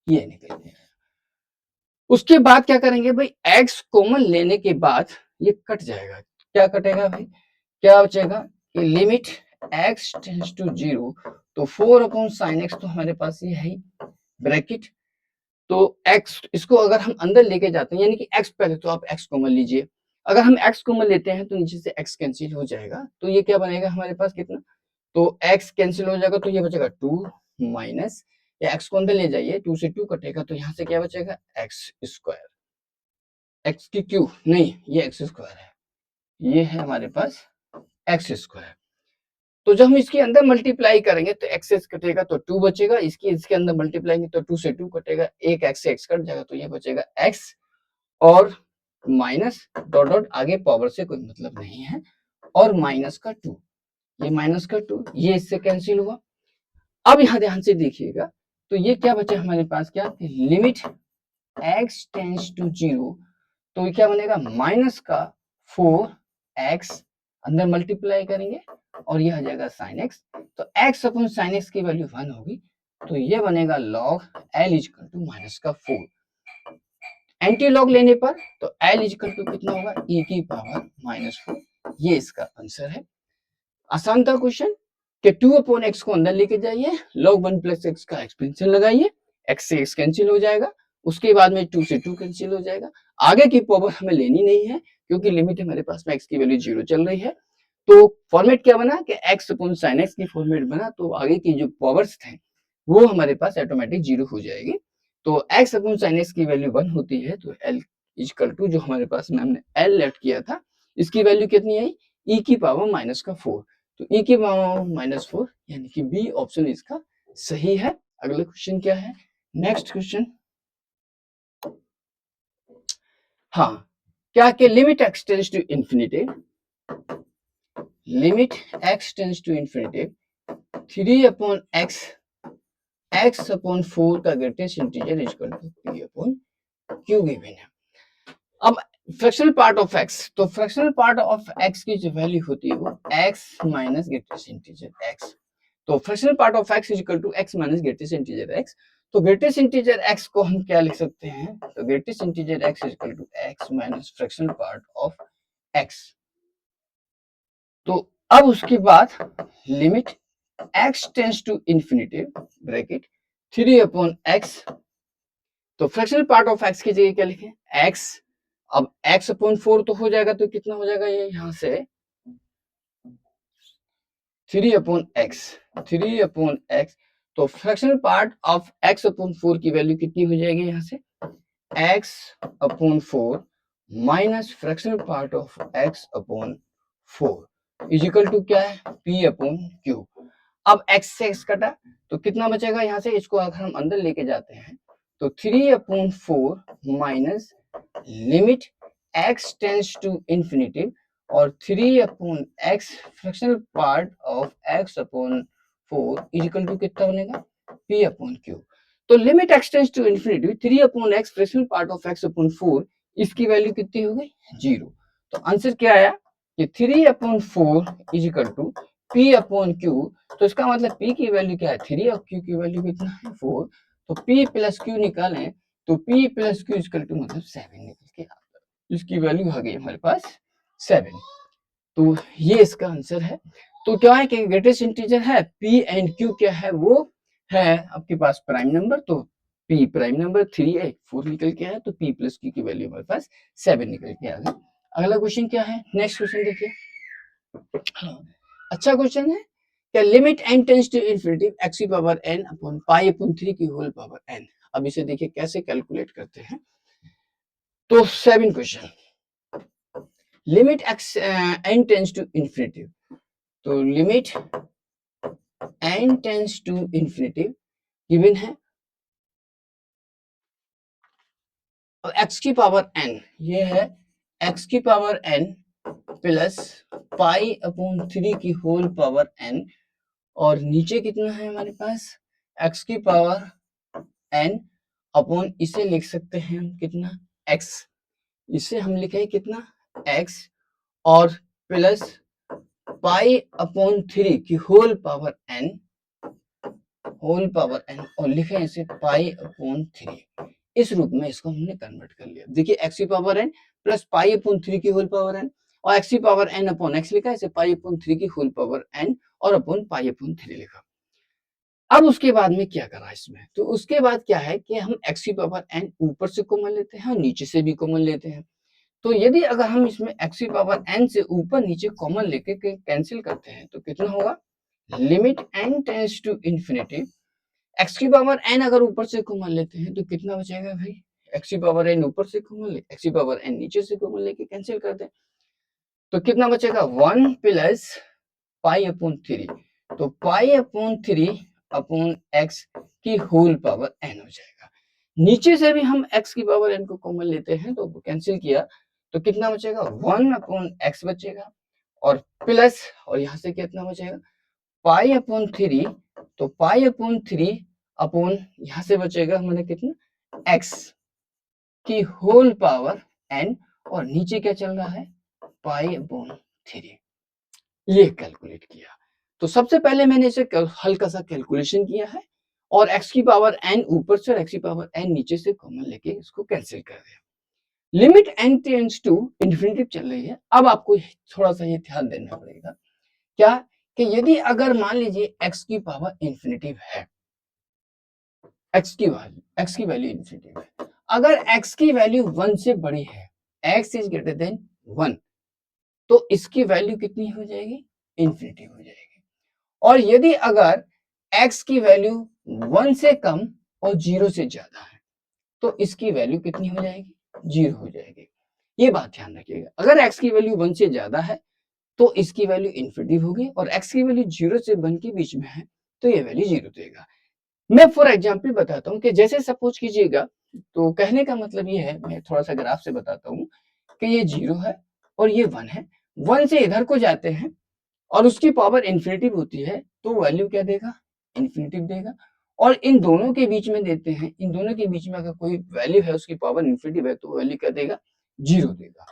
ये निकल गया। उसके बाद क्या करेंगे भाई x कॉमन लेने के बाद ये कट जाएगा, क्या कटेगा भाई, क्या बचेगा कि लिमिट x टेंड्स टू 0, तो 4/sin x तो हमारे पास ये है ब्रैकेट, तो x इसको अगर हम अंदर लेके जाते हैं यानी कि x पहले तो आप x कॉमन लीजिए, अगर हम x कॉमन लेते हैं तो नीचे से x कैंसिल हो जाएगा, तो ये क्या बनेगा हमारे पास कितना, तो x कैंसिल हो जाएगा तो ये बचेगा 2 माइनस, या x को अंदर ले जाइए, 2 से 2 कटेगा तो यहाँ से क्या बचेगा x स्क्वायर, x की क्यूब नहीं, ये x स्क्वायर है, ये है हमारे पास x स्क्वायर। तो जब हम इसके अंदर मल्टीप्लाई करेंगे तो x से कटेगा तो 2 बचेगा, इसके अंदर मल्टीप्लाई तो 2 से 2 कटेगा, एक x से x कट जाएगा तो ये बचेगा x, और माइनस डॉट डॉट आगे पावर से कोई मतलब नहीं है, और माइनस का 2, ये माइनस का 2 ये इससे कैंसिल हुआ। अब यहाँ ध्यान से देखिएगा, तो ये क्या बचा हमारे पास, क्या लिमिट x टेंड्स टू 0, तो ये क्या बनेगा माइनस का 4x, अंदर मल्टीप्लाई करेंगे और ये आ जाएगा sin x, तो x अपॉन sin x की वैल्यू 1 होगी, तो ये बनेगा log l equal to minus का 4। एंटी लॉग लेने पर तो l इक्वल टू कितना होगा, e की पावर माइनस 4, ये इसका आंसर है। आसान था क्वेश्चन कि 2 अपॉन x को अंदर लेके जाइए, log 1 प्लस x का एक्सपेंशन लगाइए, x से x कैंसिल हो जाएगा, उसके बाद में 2 से 2 कैंसिल हो जाएगा, आगे की पावर हमें लेनी नहीं है क्योंकि लिमिट हमारे पास में x की वैल्यू 0 चल रही है। तो फॉर्मेट क्या बना कि x अपॉन sin x की फॉर्मेट बना, तो आगे की जो पावर्स थे वो हमारे पास ऑटोमेटिक 0 हो जाएगी। तो x अपॉन sin x की वैल्यू 1 होती है, तो l इक्वल टू जो हमारे पास में हमने l लेट किया था, इसकी वैल्यू कितनी आई, e की पावर माइनस का 4, तो e की पावर माइनस 4 यानी कि बी ऑप्शन इसका सही है। अगला क्वेश्चन क्या है, नेक्स्ट क्वेश्चन, हाँ, क्या कि limit x tends to infinity, limit x tends to infinity 3 upon x upon 4 का greatest integer equal to p upon q given है। अब फ्रैक्शनल पार्ट ऑफ x, तो फ्रैक्शनल पार्ट ऑफ x की जो value होती है वो x minus greatest integer x, तो fractional part of x equal to x minus greatest integer x, तो ग्रेटेस्ट इंटीजर x को हम क्या लिख सकते हैं, तो greatest integer x equal to x minus fractional part of x। तो अब उसके बाद limit x tends to infinity bracket 3 upon x, तो फ्रैक्शनल पार्ट ऑफ x की जगह क्या लिखें, x, अब x अपॉन 4 तो हो जाएगा, तो कितना हो जाएगा ये यहाँ से 3 अपॉन x, 3 अपॉन x, तो fractional part of x upon 4 की वैल्यू कितनी हो जाएगी यहाँ से, x upon 4 minus fractional part of x upon 4 equal to क्या है, p अपॉन q। अब x से x कटा तो कितना बचेगा यहाँ से, इसको अगर हम अंदर लेके जाते हैं तो 3 upon 4 minus limit x tends to infinity और 3 upon x fractional part of x upon 4 equal to कितना बनेगा, p अपॉन q। तो limit x tends to infinity 3 upon x fractional part of x upon 4, इसकी value कितनी हो गई, 0। तो answer क्या आया कि 3 upon 4 equal to p upon q, तो इसका मतलब p की वैल्यू क्या है 3 और q की वैल्यू कितना है 4, तो p प्लस q निकालें तो p plus q equal to मतलब 7 निकल के आता है, इसकी वैल्यू आ गई हमारे पास 7। तो ये इसका आंसर है। तो क्या है कि ग्रेटेस्ट इंटीजर है p एंड q, क्या है वो है आपके पास प्राइम नंबर, तो p प्राइम नंबर 3 है 4 निकल के आया, तो p प्लस q की वैल्यू हमारे पास 7 निकल के आ गई। अगला क्वेश्चन क्या है, नेक्स्ट क्वेश्चन देखिए, हाँ, अच्छा क्वेश्चन है क्या limit n tends to infinity x की power n upon pi upon 3 की होल पावर n। अब इसे देखिए कैसे कैलकुलेट करते हैं, तो 7 question, limit x n tends to infinity, तो limit n tends to infinity given है और x की पावर n, ये है x की power n plus pi upon 3 की होल पावर n, और नीचे कितना है हमारे पास x की पावर n अपॉन, इसे लिख सकते हैं हम कितना x, इसे हम लिखे कितना x, और प्लस पाई अपॉन 3 की होल पावर n, और लिखे इसे पाई अपॉन 3, इस रूप में इसको हमने कन्वर्ट कर लिया। देखिए x की power n plus pi upon 3 की होल पावर n, और x की पावर n अपॉन x लिखा, इसे पाई अपॉन 3 की होल पावर n और अपॉन पाई अपॉन 3 लिखा। अब उसके बाद में क्या करा इसमें, तो उसके बाद क्या है कि हम x की पावर n ऊपर से कॉमन लेते हैं और नीचे से भी कॉमन लेते हैं, तो यदि अगर हम इसमें x की पावर n से ऊपर नीचे कॉमन लेके कैंसिल करते हैं तो कितना होगा, limit n tends to infinity, x की पावर n अगर ऊपर से कॉमन लेते हैं तो कितना बचेगा भाई, x की पावर n ऊपर से कॉमन ले, x की पावर n नीचे से कॉमन लेके कैंसिल कर दें तो कितना बचेगा, 1 प्लस पाई अपॉन 3, तो पाई अपॉन 3 अपॉन x की होल पावर n हो जाएगा। नीचे से भी हम x की पावर n को कॉमन लेते हैं तो कैंसिल किया तो कितना बचेगा, 1 अपॉन x बचेगा और प्लस, और यहाँ से कितना बचेगा, पाई अपॉन 3, तो पाई अपॉन 3 अपॉन यहाँ से बचेगा हमारे कितना, x की होल पावर n, और नीचे क्या चल रहा है, पाई अपॉन 3, ये कैलकुलेट किया। तो सबसे पहले मैंने इसे हल्का सा कैलकुलेशन किया है और x की पावर n ऊपर से और x की पावर n नीचे से कॉमन लेके इसको कैंसिल कर दिया। Limit n tends to infinity चल रही है। अब आपको थोड़ा सा ये ध्यान देना पड़ेगा क्या, कि यदि अगर मान लीजिए x की पावर इंफिनिटी है, x की वैल्यू इंफिनिटी है, अगर x की वैल्यू 1 से बड़ी है, x इज ग्रेटर देन 1, तो इसकी वैल्यू कितनी हो जाएगी, इंफिनिटी हो जाएगी। और यदि अगर x की वैल्यू 1 से कम और 0 से ज्यादा है तो इसकी वैल्यू कितनी हो जाएगी, 0 हो जाएगी। ये बात ध्यान रखिएगा, अगर x की वैल्यू 1 से ज्यादा है तो इसकी वैल्यू इंफिनिटी होगी और x की वैल्यू 0 से 1 के बीच में है तो ये वैल्यू 0 देगा। मैं फॉर एग्जांपल बताता हूँ कि जैसे सपोज कीजिएगा, तो कहने का मतलब ये है, मैं थोड़ा सा ग्राफ से बताता हूँ कि ये 0 है और ये 1 है, 1 से इधर को जाते हैं और उसकी पावर इन्फिनिटिव होती है तो वैल्यू क्या देगा, इन्फिनिटिव देगा। और इन दोनों के बीच में देते हैं, इन दोनों के बीच में अगर कोई वैल्यू है उसकी पावर इन्फिनिटिव है तो वैल्यू क्या देगा, 0 देगा।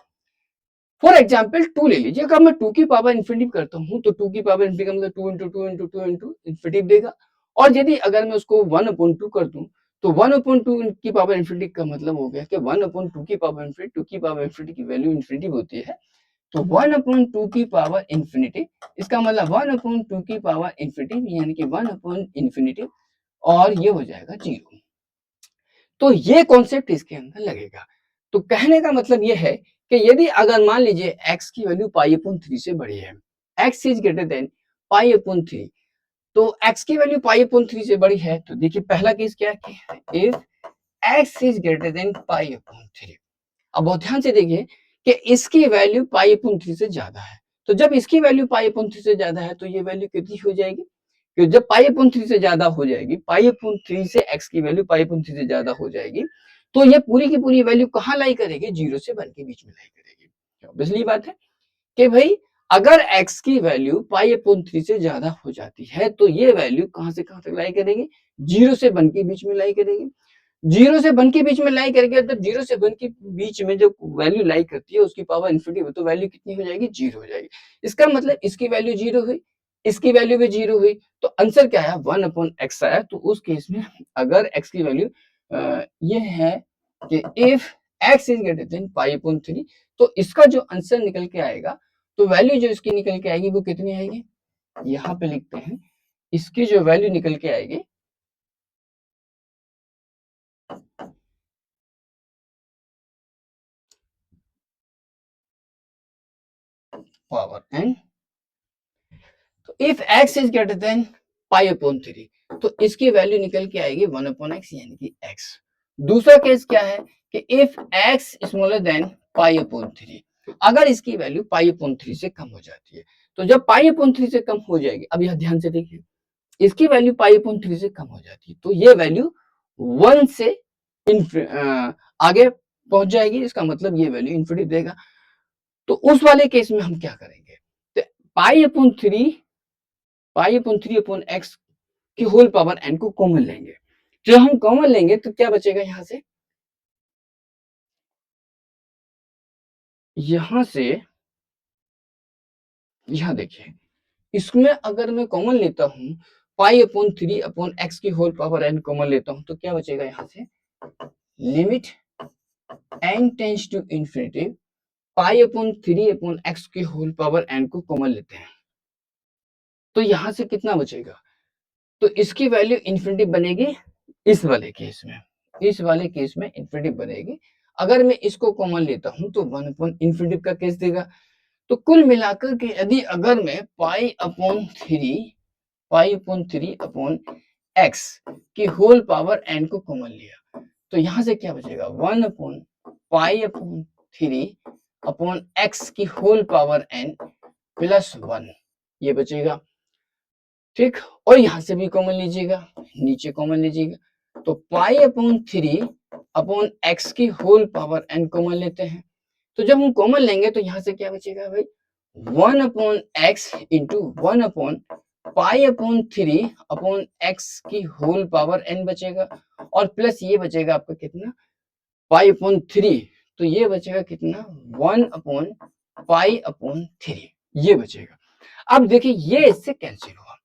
फॉर एग्जाम्पल 2 ले लीजिए, अगर मैं 2 की पावर इन्फिनिटिव करता हूँ तो 2 की पावर इन्फिनिटिव मतलब 2 इंटू 2 इंटू 2 इंटू इन्फिनिटिव देगा। और यदि अगर मैं उसको 1/2 कर दूं तो 1/2 की पावर इन्फिनिटिव का मतलब हो गया कि 1/2 की पावर इन्फिनिटी, 2 की पावर इन्फिनिटी की वैल्यू इन्फिनिटिव होती है, तो 1/2 की पावर इन्फिनिटी, इसका मतलब 1/2 की पावर इन्फिनिटी यानी कि 1/इन्फिनिटी, और ये हो जाएगा 0। तो ये कॉन्सेप्ट इसके अंदर लगेगा। तो कहने का मतलब ये है कि यदि अगर मान लीजिए x की वैल्यू पाई अपॉन 3 से बड़ी है, x is greater than pi upon 3, तो x की वैल्यू पाई अपॉन 3 से बड़ी है तो देखिए पहला केस क्या है, if x is greater than pi upon 3। अब बहुत ध्यान से देखिए कि इसकी वैल्यू पाई अपॉन 3 से ज्यादा है, तो जब इसकी वैल्यू पाई अपॉन 3 से ज्यादा है तो ये वैल्यू कितनी हो जाएगी, कि जब पाई अपॉन 3 से ज्यादा हो जाएगी, पाई अपॉन 3 से x की वैल्यू पाई अपॉन 3 से ज्यादा हो जाएगी, तो ये पूरी की पूरी वैल्यू कहाँ लाई करेगी, 0 से 1 के बीच में लाई करेगी। ऑब्वियसली बात है कि भाई अगर x की वैल्यू पाई अपॉन 3 से ज्यादा हो जाती है तो ये वैल्यू कहां से कहां तक लाई करेगी, 0 से 1 के बीच में लाई करेगी। 0 से 1 के बीच में लाई करके, तो 0 से 1 के बीच में जो वैल्यू लाई करती है उसकी पावर इन्फिनिटी हो तो वैल्यू कितनी हो जाएगी, 0 हो जाएगी। इसका मतलब इसकी वैल्यू 0 हुई, इसकी वैल्यू भी 0 हुई, तो आंसर क्या आया, 1/x आया। तो उस केस में अगर x की वैल्यू ये है कि if x is greater than pi upon 3, तो इसका जो आंसर निकल के आएगा, तो वैल्यू जो इसकी निकल के आएगी वो कितनी आएगी, यहाँ पे लिखते हैं, इसकी जो वैल्यू निकल के आएगी पावर n, तो if x is greater than pi upon 3, तो इसकी वैल्यू निकल के आएगी 1/x यानी कि x। दूसरा केस क्या है कि if x smaller than pi upon 3, अगर इसकी वैल्यू पाई अपॉन 3 से कम हो जाती है, तो जब पाई अपॉन 3 से कम हो जाएगी, अब यह ध्यान से देखिए, इसकी वैल्यू पाई अपॉन 3 से कम हो जाती है तो ये वैल्यू 1 से आगे पहुंच जाएगी, इसका मतलब ये वैल्यू इन्फिनिटी देगा। तो उस वाले केस में हम क्या करेंगे, तो पाई अपॉन 3 अपॉन x की होल पावर n को कॉमन लेंगे। जब हम कॉमन लेंगे तो क्या बचेगा, यहां से यहां देखिए, इसमें अगर मैं कॉमन लेता हूं पाई अपॉन 3 अपॉन x की होल पावर n कॉमन लेता हूं तो क्या बचेगा, यहां से limit n tends to infinity, pi upon 3 upon x की होल पावर n को कॉमन लेते हैं तो यहां से कितना बचेगा, तो इसकी वैल्यू इंफिनिटी बनेगी, इस वाले केस में, इस वाले केस में इंफिनिटी बनेगी। अगर मैं इसको कॉमन लेता हूं तो 1/इंफिनिटी का केस देगा। तो कुल मिलाकर के यदि अगर मैं पाई अपॉन 3 एक्स की होल पावर एन को कॉमन लिया तो यहां से क्या बचेगा 1/पाई अपॉन 3 अपॉन एक्स की होल पावर एन प्लस 1 ये बचेगा। ठीक, और यहां से भी कॉमन लीजिएगा, नीचे कॉमन लीजिएगा तो पाई अपॉन 3 अपॉन एक्स की होल पावर एन कॉमन लेते हैं। तो जब हम कॉमन लेंगे तो यहां से क्या बचेगा भाई 1/x इंटू 1/पाई अपॉन 3 अपॉन एक्स की होल पावर एन बचेगा और प्लस ये बचेगा आपका कितना पाई अपॉन 3 तो ये बचेगा कितना 1/पाई अपॉन 3 ये बचेगा। अब देखिए ये इससे कैंसिल हुआ।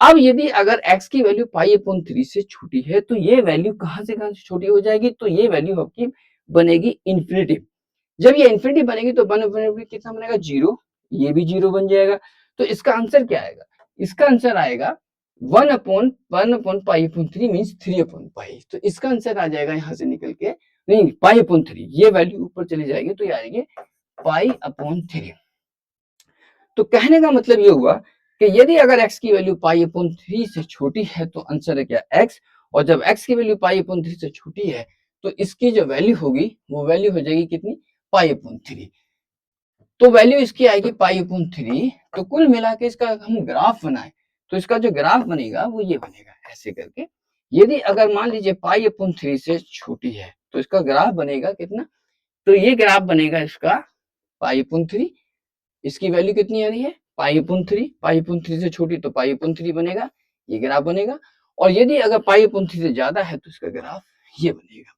अब यदि अगर x की वैल्यू पाई अपॉन 3 से छोटी है तो ये वैल्यू कहां से छोटी हो जाएगी तो ये वैल्यू आपकी बनेगी इंफिनिटी। जब ये इंफिनिटी बनेगी तो 1/इंफिनिटी कितना बनेगा 0, ये भी 0 बन जाएगा। तो इसका आंसर क्या आएगा, इसका आंसर आएगा 1/पाई अपॉन 3 मींस 3/पाई। तो इसका आंसर आ जाएगा यहां से निकल के नहीं पाई अपॉन 3 ये वैल्यू ऊपर चली जाएगी तो ये आएगी पाई अपॉन 3। तो कहने का मतलब ये हुआ कि यदि अगर x की वैल्यू पाई अपॉन 3 से छोटी है तो आंसर है क्या x, और जब x की वैल्यू पाई अपॉन 3 से छोटी है तो इसकी जो वैल्यू होगी वो वैल्यू हो जाएगी कितनी पाई अपॉन 3। तो वैल्यू इसकी आएगी पाई अपॉन 3। तो कुल मिला के इसका हम ग्राफ बनाए तो इसका जो ग्राफ बनेगा वो ये बनेगा ऐसे करके। यदि अगर मान लीजिए पाई अपॉन 3 से छोटी है तो इसका ग्राफ बनेगा कितना, तो ये ग्राफ बनेगा इसका पाई अपॉन 3, इसकी वैल्यू कितनी आ रही है पाई अपॉन 3 से छोटी तो पाई अपॉन 3 बनेगा, ये ग्राफ बनेगा। और यदि अगर पाई अपॉन 3 से ज्यादा है तो इसका ग्राफ ये बनेगा।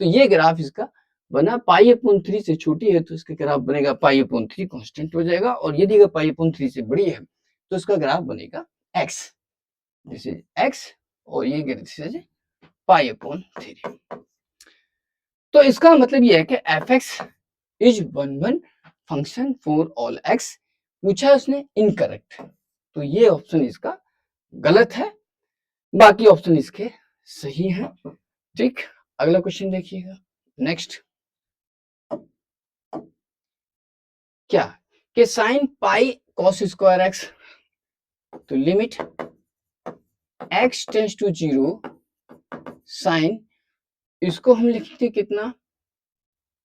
तो ये ग्राफ इसका बना पाई अपॉन 3 से छोटी है तो इसका ग्राफ बनेगा पाई अपॉन 3 कांस्टेंट हो जाएगा, और यदि अगर पाई अपॉन 3 से बड़ी है तो इसका ग्राफ बनेगा एक्स, दिस इज एक्स, और ये दिस इज पाई अपॉन 3। तो इसका मतलब ये है कि F x is one function for all x. पूछा है उसने इनकरेक्ट, तो ये ऑप्शन इसका गलत है, बाकी ऑप्शन इसके सही है। ठीक, अगला क्वेश्चन देखिएगा। नेक्स्ट क्या कि sine pi cos square x, तो limit x tends to 0 sine, इसको हम लिखते कितना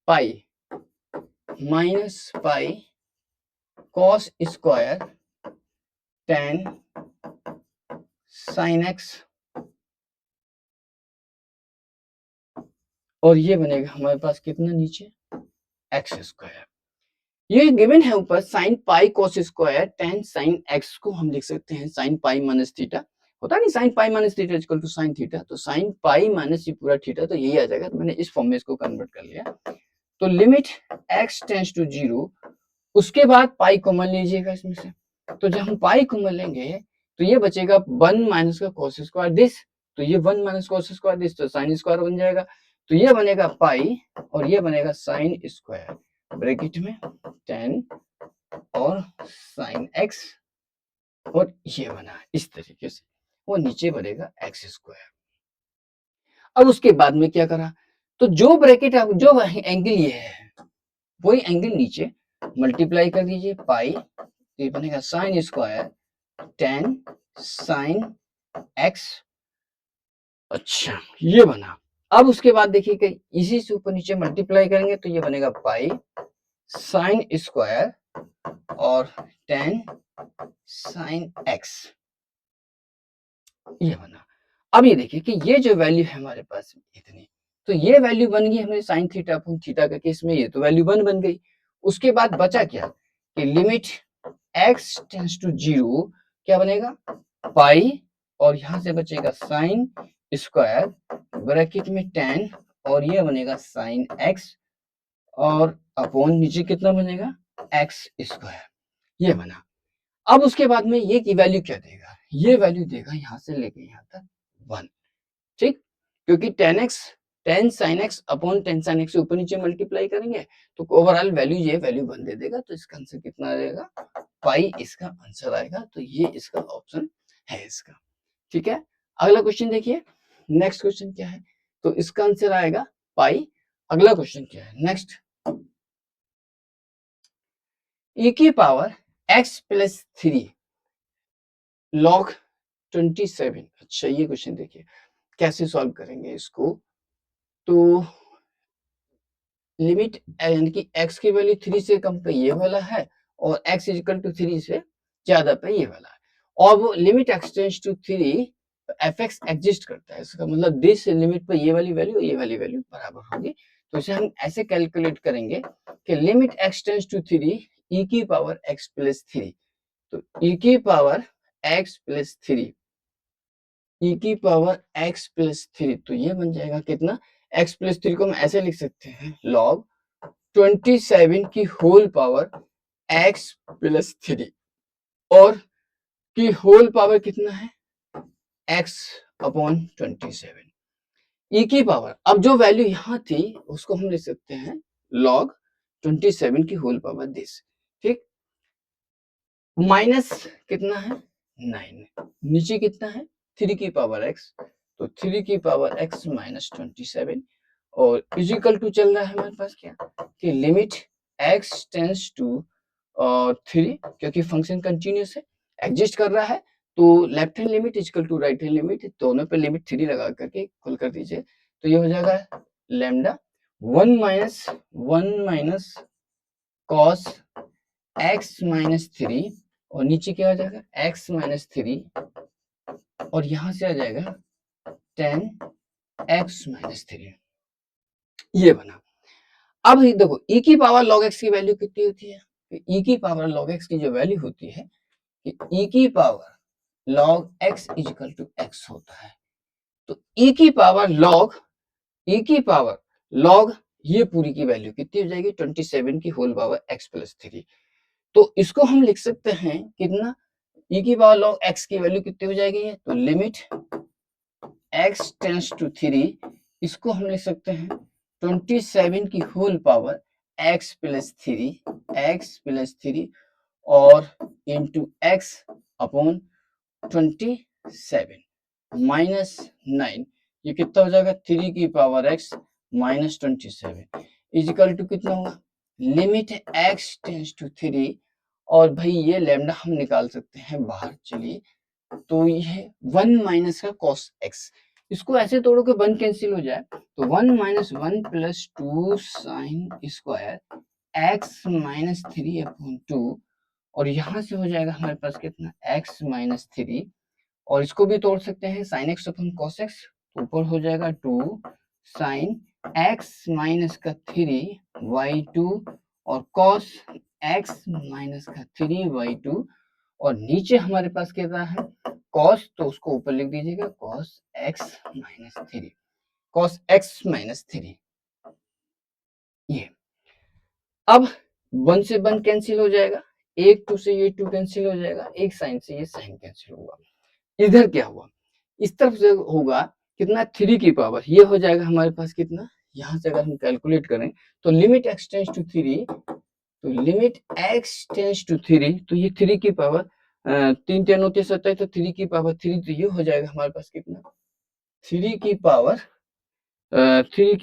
pi minus pi cos square tan sine x, और ये बनेगा हमारे पास कितना नीचे एक्स स्क्वायर। ये गिवन है ऊपर sign pi cos square tan sine x को हम लिख सकते हैं साइन पाई माइनस थीटा, होता नहीं sine pi minus theta equal to sine theta, तो साइन पाई माइनस ये पूरा थीटा तो यही आ जाएगा। तो मैंने इस फॉर्म में इसको कन्वर्ट कर लिया। तो लिमिट एक्स टेंस टू 0, उसके बाद पाई कॉमन लीजिएगा इसमें से। तो जब हम पाई कॉमन लेंगे तो ये बचेगा 1 माइनस का कॉस स्क्वायर दिस, तो ये 1 माइनस कॉस स्क्वायर दिस तो साइन स्क्वायर बन जाएगा। तो ये बनेगा पाई और ये बनेगा साइन स्क्वायर ब्रैकेट में 10 और साइन एक्स, और ये बना इस तरीके से, वो नीचे बनेगा एक्स स्क्वायर। अब उसके बाद में क्या करा, तो जो ब्रैकेट जो एंगल ये है वही एंगल नीचे मल्टीप्लाई कर दीजिए पाई, तो ये बनेगा साइन स्क्वायर 10 साइन एक्स। अच्छा ये बना। अब उसके बाद देखिए कि इसी से ऊपर नीचे मल्टीप्लाई करेंगे तो ये बनेगा पाई साइन स्क्वायर और 10 साइन एक्स, ये बना। अब ये देखिए कि ये जो वैल्यू है हमारे पास इतनी, तो ये वैल्यू बन गई हमारी साइन थीटा अपॉन थीटा का केस में, ये तो वैल्यू 1 बन गई। उसके बाद बचा क्या कि लिमिट एक्स टेंस टू 0 क्या बनेगा पाई, और यहां से बचेगा साइन स्क्वायर ब्रैकेट में 10 और ये बनेगा साइन एक्स, और अपॉन नीचे कितना बनेगा एक्स स्क्वायर, ये बना। अब उसके बाद में ये की वैल्यू क्या देगा, ये वैल्यू देगा यहां से लेके यहां तक 1। ठीक, क्योंकि 10x 10 sin x upon 10 sin x से ऊपर नीचे मल्टीप्लाई करेंगे तो ओवरऑल वैल्यू ये वैल्यू 1 दे देगा। तो इसका आंसर कितना आ जाएगा पाई, इसका आंसर आएगा। तो ये इसका ऑप्शन है इसका। ठीक है, अगला क्वेश्चन देखिए। नेक्स्ट क्वेश्चन क्या है, तो इसका आंसर आएगा पाई अगला क्वेश्चन क्या है नेक्स्ट, e की पावर x प्लस 3 log 27। अच्छा ये क्वेश्चन देखिए कैसे सॉल्व करेंगे इसको। तो लिमिट यानी कि x की वैल्यू 3 से कम पे ये वाला है और x इक्वल टू 3 से ज्यादा पे ये वाला है, और वो limit x tends to 3 fx exist करता है। इसका मतलब दिस लिमिट पे ये वाली वैल्यू बराबर होगी। तो इसे हम ऐसे कैलकुलेट करेंगे कि लिमिट एक्सटेंड्स टू 3 e की पावर x प्लस 3। तो e की पावर x प्लस 3, e की पावर x प्लस 3, तो ये बन जाएगा कितना, x प्लस 3 को हम ऐसे लिख सकते हैं log 27 की होल पावर x प्लस 3, और की होल पावर कितना है x अपॉन 27। e की पावर, अब जो वैल्यू यहाँ थी उसको हम लिख सकते हैं log 27 की होल पावर दिस, ठीक, माइनस कितना है 9, नीचे कितना है 3 की पावर x, तो 3 की पावर x माइनस 27, और इजिकल टू चल रहा है हमारे पास क्या कि लिमिट x टेंस टू 3, क्योंकि फंक्शन कंटिन्यूस है एग्जिस्ट कर रहा है, तो left hand limit equal to right hand limit, दोनों पे लिमिट 3 लगा करके खुल कर दीजिए, तो ये हो जाएगा lambda 1 minus cos x minus 3, और नीचे क्या हो जाएगा x माइनस 3, और यहां से आ जाएगा 10x माइनस 3, ये बना। अब देखो e की पावर log x की वैल्यू कितनी होती है, e की पावर log x की जो वैल्यू होती है कि e की power log x equal to x होता है। तो e की पावर log ये पूरी की वैल्यू कितनी हो जाएगी 27 की होल पावर x प्लस 3। तो इसको हम लिख सकते हैं कितना, e की पावर log x की वैल्यू कितनी हो जाएगी, तो लिमिट x टेंस टू 3, इसको हम लिख सकते हैं 27 की होल पावर x प्लस 3 और इंटू x अपॉन 27 माइनस 9, ये कितना हो जाएगा 3 की power x minus 27 equal to कितना होगा लिमिट x टेंस टू 3, और भाई ये लैम्डा हम निकाल सकते हैं बाहर, चलिए, तो ये 1 माइनस का cos x, इसको ऐसे तोड़ो कि 1 कैंसिल हो जाए, तो 1 minus 1 plus 2 sine square x minus 3 upon 2, और यहां से हो जाएगा हमारे पास कितना x माइनस 3, और इसको भी तोड़ सकते हैं sine x upon cos x, ऊपर हो जाएगा 2 साइन x माइनस का 3y2 और cos x माइनस का 3y2, और नीचे हमारे पास कितना है cos, तो उसको ऊपर लिख दीजिएगा cos x माइनस 3, ये। अब 1 से 1 कैंसिल हो जाएगा, एक 2 से ये 2 कैंसिल हो जाएगा, एक साइन से ये साइन कैंसिल होगा। इधर क्या हुआ, इस तरफ से होगा कितना 3 की पावर, ये हो जाएगा हमारे पास कितना, यहां से अगर हम कैलकुलेट करें तो लिमिट x टेंस टू 3, तो लिमिट x टेंस टू 3, तो ये 3 की पावर 3 3 होते 27, तो 3 की पावर 3, तो ये हो जाएगा हमारे पास कितना 3 की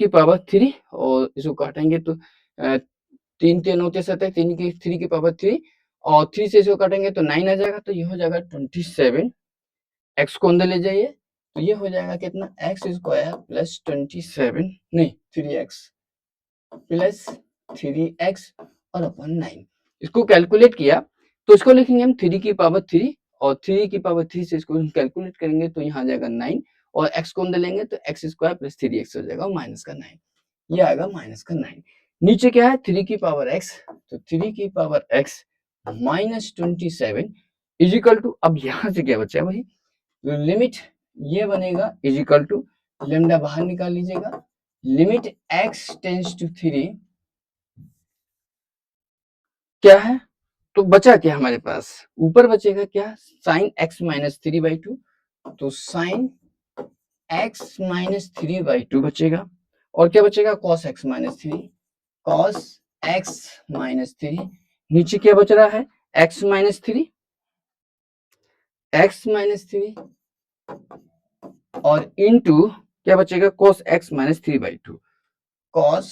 पावर 3, और इसको काटेंगे तो 3 3 होते 27, 3 की पावर 3, और 3 से इसको काटेंगे तो 9 आ जाएगा, तो ये हो जाएगा 27, x को अंदर ले जाइए, तो ये हो जाएगा कितना एक्स स्क्वायर प्लस 27, नहीं 3x प्लस 3x और अपन 9, इसको कैलकुलेट किया तो इसको लिखेंगे हम 3 की पावर 3, और 3 की पावर 3 से इसको कैलकुलेट करेंगे तो यहाँ आ जाएगा 9, और x को अंदर लेंगे तो एक्स स्क्वायर प्लस 3x हो जाएगा माइनस का 9, ये आएगा माइनस का 9। नीचे क्या है 3 की पावर x, तो 3 की power x minus 27 equal to, अब यहाँ से क्या बचा है भाई, तो लिमिट ये बनेगा इजिकल टू, लेमडा बाहर निकाल लीजिएगा, लिमिट x टेंस टू 3 क्या है, तो बचा क्या हमारे पास, ऊपर बचेगा क्या साइन x माइनस 3/2, तो साइन x माइनस 3/2 बचेगा, और क्या बचेगा cos x minus 3, cos x minus 3, नीचे क्या बच रहा है x माइनस 3, और इनटू क्या बचेगा cos x minus 3/2, cos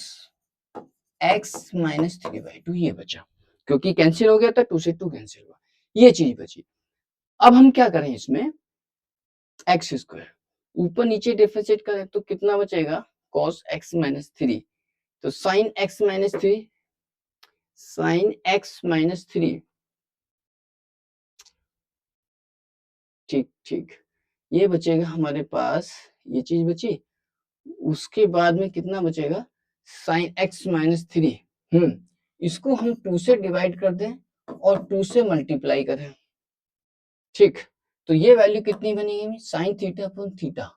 x minus 3/2 ये बचा, क्योंकि कैंसिल हो गया था, 2 से 2 कैंसिल हुआ, ये चीज बची। अब हम क्या करें इसमें, एक्स स्क्वायर ऊपर नीचे डिफरेंशिएट करें तो कितना बचेगा, cos x माइनस 3, तो sin x minus 3, sin x minus 3, ठीक ठीक, ये बचेगा हमारे पास, ये चीज बची। उसके बाद में कितना बचेगा, sin x माइनस 3, इसको हम 2 से डिवाइड कर दें और 2 से मल्टीप्लाई करें, ठीक, तो ये वैल्यू कितनी बनेगी, sin थीटा अपॉन थीटा,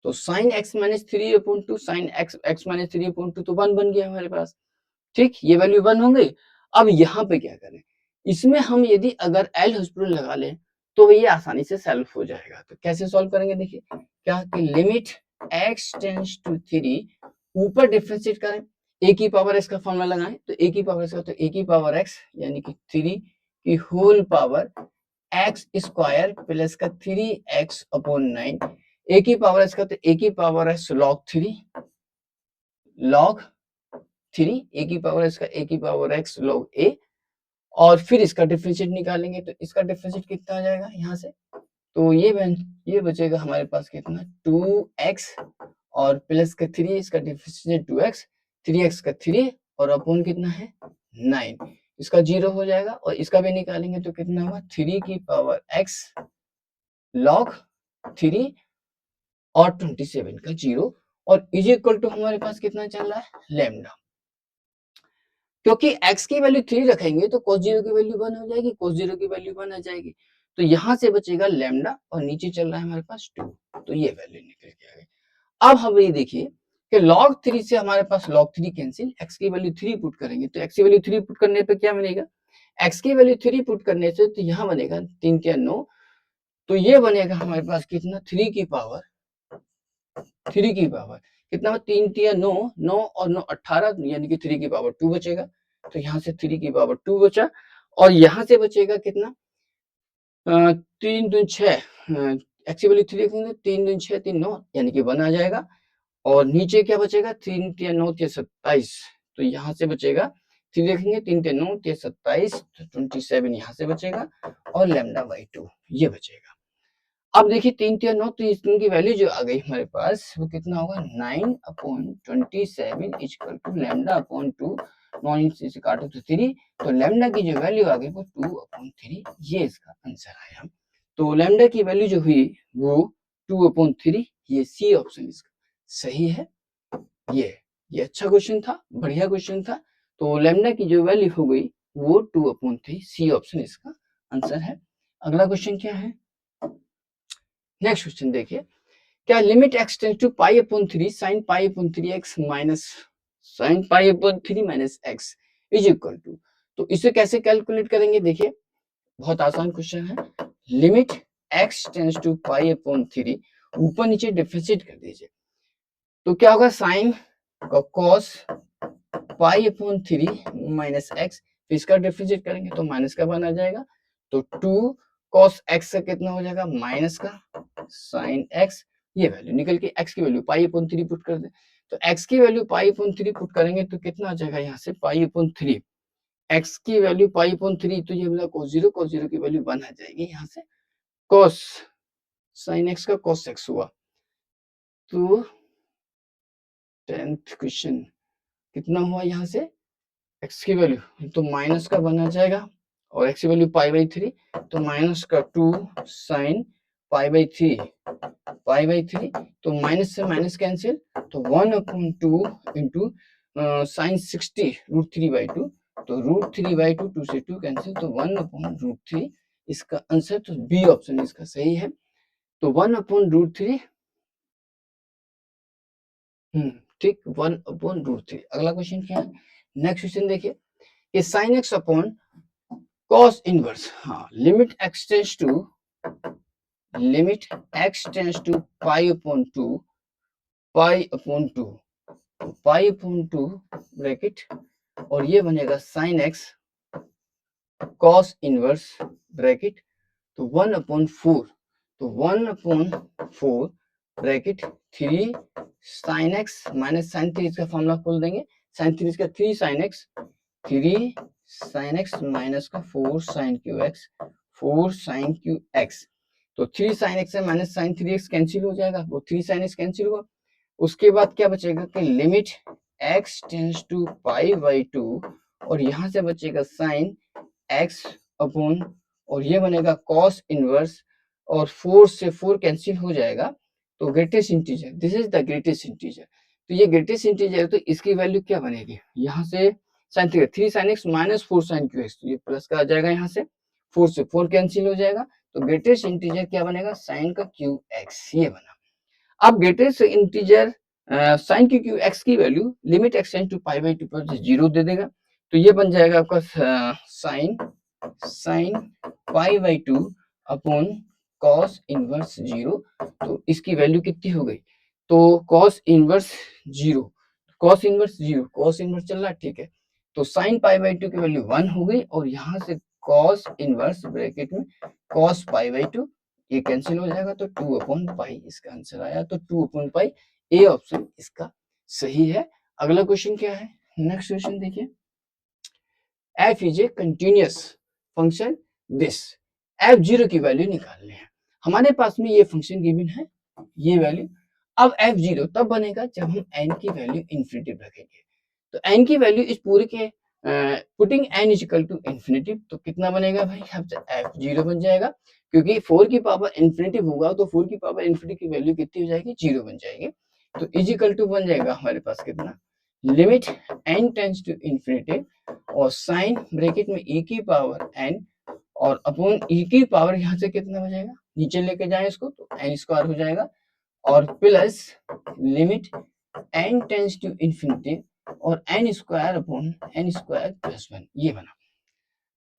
तो sin x minus 3 upon 2, sin x minus 3 upon 2, तो 1 बन गया हमारे पास, ठीक, ये वैल्यू 1 हो गई। अब यहाँ पे क्या करें, इसमें हम यदि अगर एल हॉस्पिटल लगा लें तो ये आसानी से सॉल्व हो जाएगा। तो कैसे सॉल्व करेंगे, देखिए क्या कि लिमिट x टेंड्स टू 3, ऊपर डिफरेंशिएट करें, a की पावर x का फॉर्मूला लगाएं, तो a की पावर x का, तो a की पावर x यानी कि 3 की whole power x square plus का 3x अपॉन 9, a की पावर x का, तो a की power x log 3, log 3, a की पावर x का, a की पावर x log a, और फिर इसका डिफरेंशिएट निकालेंगे, तो इसका डिफरेंशिएट कितना आ जाएगा यहाँ से, तो ये बचेगा हमारे पास कितना, 2x और प्लस का 3, इसका डिफरेंशिएट 2x, 3x का 3 और अपॉन कितना है 9, इसका 0 हो जाएगा, और इसका भी निकालेंगे तो कितना होगा, 3 की पावर x log 3 और 27 का 0, और इज इक्वल टू हमारे पास कितना चल रहा है, लैम्डा, क्योंकि x की वैल्यू 3 रखेंगे तो cos 0 की वैल्यू 1 हो जाएगी, cos 0 की वैल्यू 1 आ जाएगी, तो यहां से बचेगा लैम्डा, और नीचे चल रहा है हमारे पास 2, तो ये वैल्यू निकल के आ गई। अब हम ये देखिए कि log 3 से हमारे पास log 3 कैंसिल, x की वैल्यू 3 पुट करेंगे, तो x की वैल्यू 3 पुट करने पे क्या बनेगा, x की वैल्यू 3 पुट करने से तो यहाँ बनेगा 3 क्या 9, तो ये बनेगा हमारे पास कितना, 3 की पावर कितना, 3 तिया 9, 9 और 9 18, यानी कि 3 की पावर 2 बचेगा, तो यहाँ से 3 की पावर 2 बचा, और यहाँ से बचेगा कितना, 3 दूनी 6, x की वैल्यू 3 रखेंगे, 3 दूनी 6, 3 9, यानी कि 1 आ जाएगा, और नीचे क्या बचेगा, 3 तिया 9 तिया 27, तो यहाँ से बचेगा 3 रखेंगे, 3 तिया 9 तिया 27, तो 27 यहाँ से बचेगा, और लैम्डा बाई 2 ये बचेगा। अब देखिए 3 तिया 9, तो इनकी वैल्यू जो आ गई हमारे पास वो कितना होगा, 9/27 इक्वल टू लैम्डा अपॉन 2, 9 से काटो तो 3, तो लैम्डा की जो वैल्यू आ गई वो 2/3, ये इसका आंसर आया। तो लैम्डा की वैल्यू जो हुई वो 2/3, ये सी ऑप्शन इसका सही है। ये अच्छा क्वेश्चन था, बढ़िया क्वेश्चन था। तो लैम्डा की जो वैल्यू हो गई वो 2/3, सी ऑप्शन इसका आंसर है। अगला क्वेश्चन क्या है, नेक्स्ट क्वेश्चन देखिए, क्या limit x tends to π/3 sin π/3 x minus sin π/3 minus x is equal to, तो इसे कैसे कैलकुलेट करेंगे, देखिए बहुत आसान क्वेश्चन है, लिमिट x टेंड्स टू π/3, ऊपर नीचे डिफरेंशिएट कर दीजिए, तो क्या होगा, साइन cos π/3 माइनस x, इसका डिफरेंशिएट करेंगे तो माइनस का 1 आ जाएगा, तो 2 cos x का कितना हो जाएगा, माइनस का sin x, ये वैल्यू निकल के x की वैल्यू π/3 पुट कर दे, तो x की वैल्यू π/3 पुट करेंगे तो कितना आ जाएगा, यहाँ से π/3, x की वैल्यू π/3, तो ये बोला cos 0 की वैल्यू 1 आ जाएगी, यहाँ से cos sin x का cos x हुआ, तो 10th क्वेश्चन कितना हुआ, यहाँ से x की वैल्यू तो माइनस का 1 आ जाएगा, और x की वैल्यू π/3, तो माइनस का 2 sin π/3, तो माइनस से माइनस कैंसिल, तो 1/2 इंटू साइन 60 √3/2, तो √3/2, 2 से 2 कैंसिल, तो 1/√3 इसका आंसर, तो बी ऑप्शन इसका सही है, तो 1/√3, ठीक, 1/√3। अगला क्वेश्चन क्या है, नेक्स्ट क्वेश्चन देखिए कि sin x upon cos inverse, हाँ, limit x tends to π/2, π/2 bracket, और ये बनेगा sin x cos inverse bracket, तो 1/4, तो 1/4 bracket 3 sin x minus sin 3 इसका फॉर्मूला खोल देंगे, sin 3 इसका 3 sin x, 3 sin x minus का 4 sin Q x, 4 sin Q x. तो 3 sin x है माइनस sin 3x कैंसिल हो जाएगा, वो 3 sin x कैंसिल हुआ। उसके बाद क्या बचेगा कि limit x tends to pi by 2 और यहाँ से बचेगा sin x अपॉन और ये बनेगा cos इनवर्स और 4 से 4 कैंसिल हो जाएगा तो greatest integer, this is the greatest integer. तो ये ग्रेटेस्ट इंटीजर है तो इसकी वैल्यू क्या बनेगी, यहाँ से sin 3 sin x minus 4 sin Q x, तो ये प्लस का आ जाएगा, यहाँ से 4 से 4 कैंसिल हो जाएगा तो ग्रेटेस्ट इंटीजर क्या बनेगा, sin का क्यू एक्स, ये बना। अब ग्रेटेस्ट इंटीजर साइन की क्यू एक्स की value limit x tend to pi by 2 पर 0 दे देगा तो ये बन जाएगा आपका sine pi by 2 upon cos inverse 0। तो इसकी वैल्यू कितनी हो गई, तो cos inverse 0, cos inverse 0, cos inverse चल रहा है, ठीक है। तो साइन पाई बाई 2 की वैल्यू 1 हो गई और यहाँ से कॉस इनवर्स ब्रैकेट में कॉस पाई बाई 2 ये कैंसिल हो जाएगा तो 2 अपॉन पाई इसका आंसर आया। तो 2 अपॉन पाई ए ऑप्शन इसका सही है। अगला क्वेश्चन क्या है, नेक्स्ट क्वेश्चन देखिए, F is a continuous function this, F zero की वैल्यू निकालनी है। हमारे पास में ये फंक्शन गिवन है, ये वैल्यू। अब एफ जीरो तब बनेगा जब हम एन की वैल्यू इन्फिनिटिव रखेंगे। तो एन की वैल्यू इस पूरे के putting n is equal to infinitive तो कितना बनेगा भाई, एफ जीरो बन जाएगा क्योंकि 4 की पावर इन्फिनिटिव होगा तो 4 की पावर इन्फिनिटिव की वैल्यू कितनी हो जाएगी, 0 बन जाएगी। तो इज इक्वल टू बन जाएगा हमारे पास कितना, limit n tends to infinitive और साइन ब्रैकेट में e की पावर n और अपॉन e की पावर यहाँ से कितना हो जाएगा, नीचे लेके जाए इसको तो n स्क्वायर हो जाएगा और plus limit n tends to infinity और n square upon n square plus 1, ये बना।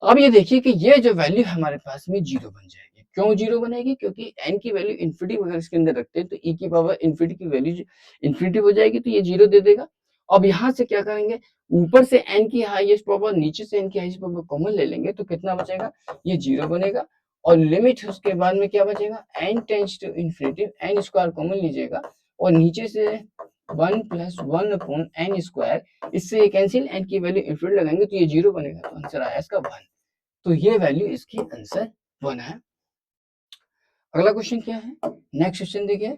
अब ये देखिए कि ये जो वैल्यू हमारे पास में 0 बन जाएगी। क्यों 0 बनेगी, क्योंकि n की वैल्यू इन्फिनिटी अगर इसके अंदर रखते हैं तो e की पावर इन्फिनिटी की वैल्यू इन्फिनिटी हो जाएगी तो ये 0 दे देगा। अब यहाँ से क्या करेंगे, ऊपर से n की हाईएस्ट पावर नीचे से n की हाईएस्ट पावर कॉमन ले लेंगे तो कितना बचेगा, ये 0 बनेगा और लिमिट उसके बाद में क्या बचेगा, n tends to infinity, n square common लीजिएगा और नीचे से 1 प्लस 1 अपॉन n स्क्वायर, इससे कैंसिल, n की वैल्यू इन्फिनिटी लगाएंगे तो ये 0 बनेगा तो आंसर आया इसका 1। तो ये वैल्यू इसकी आंसर 1 है। अगला क्वेश्चन क्या है, नेक्स्ट क्वेश्चन देखिए,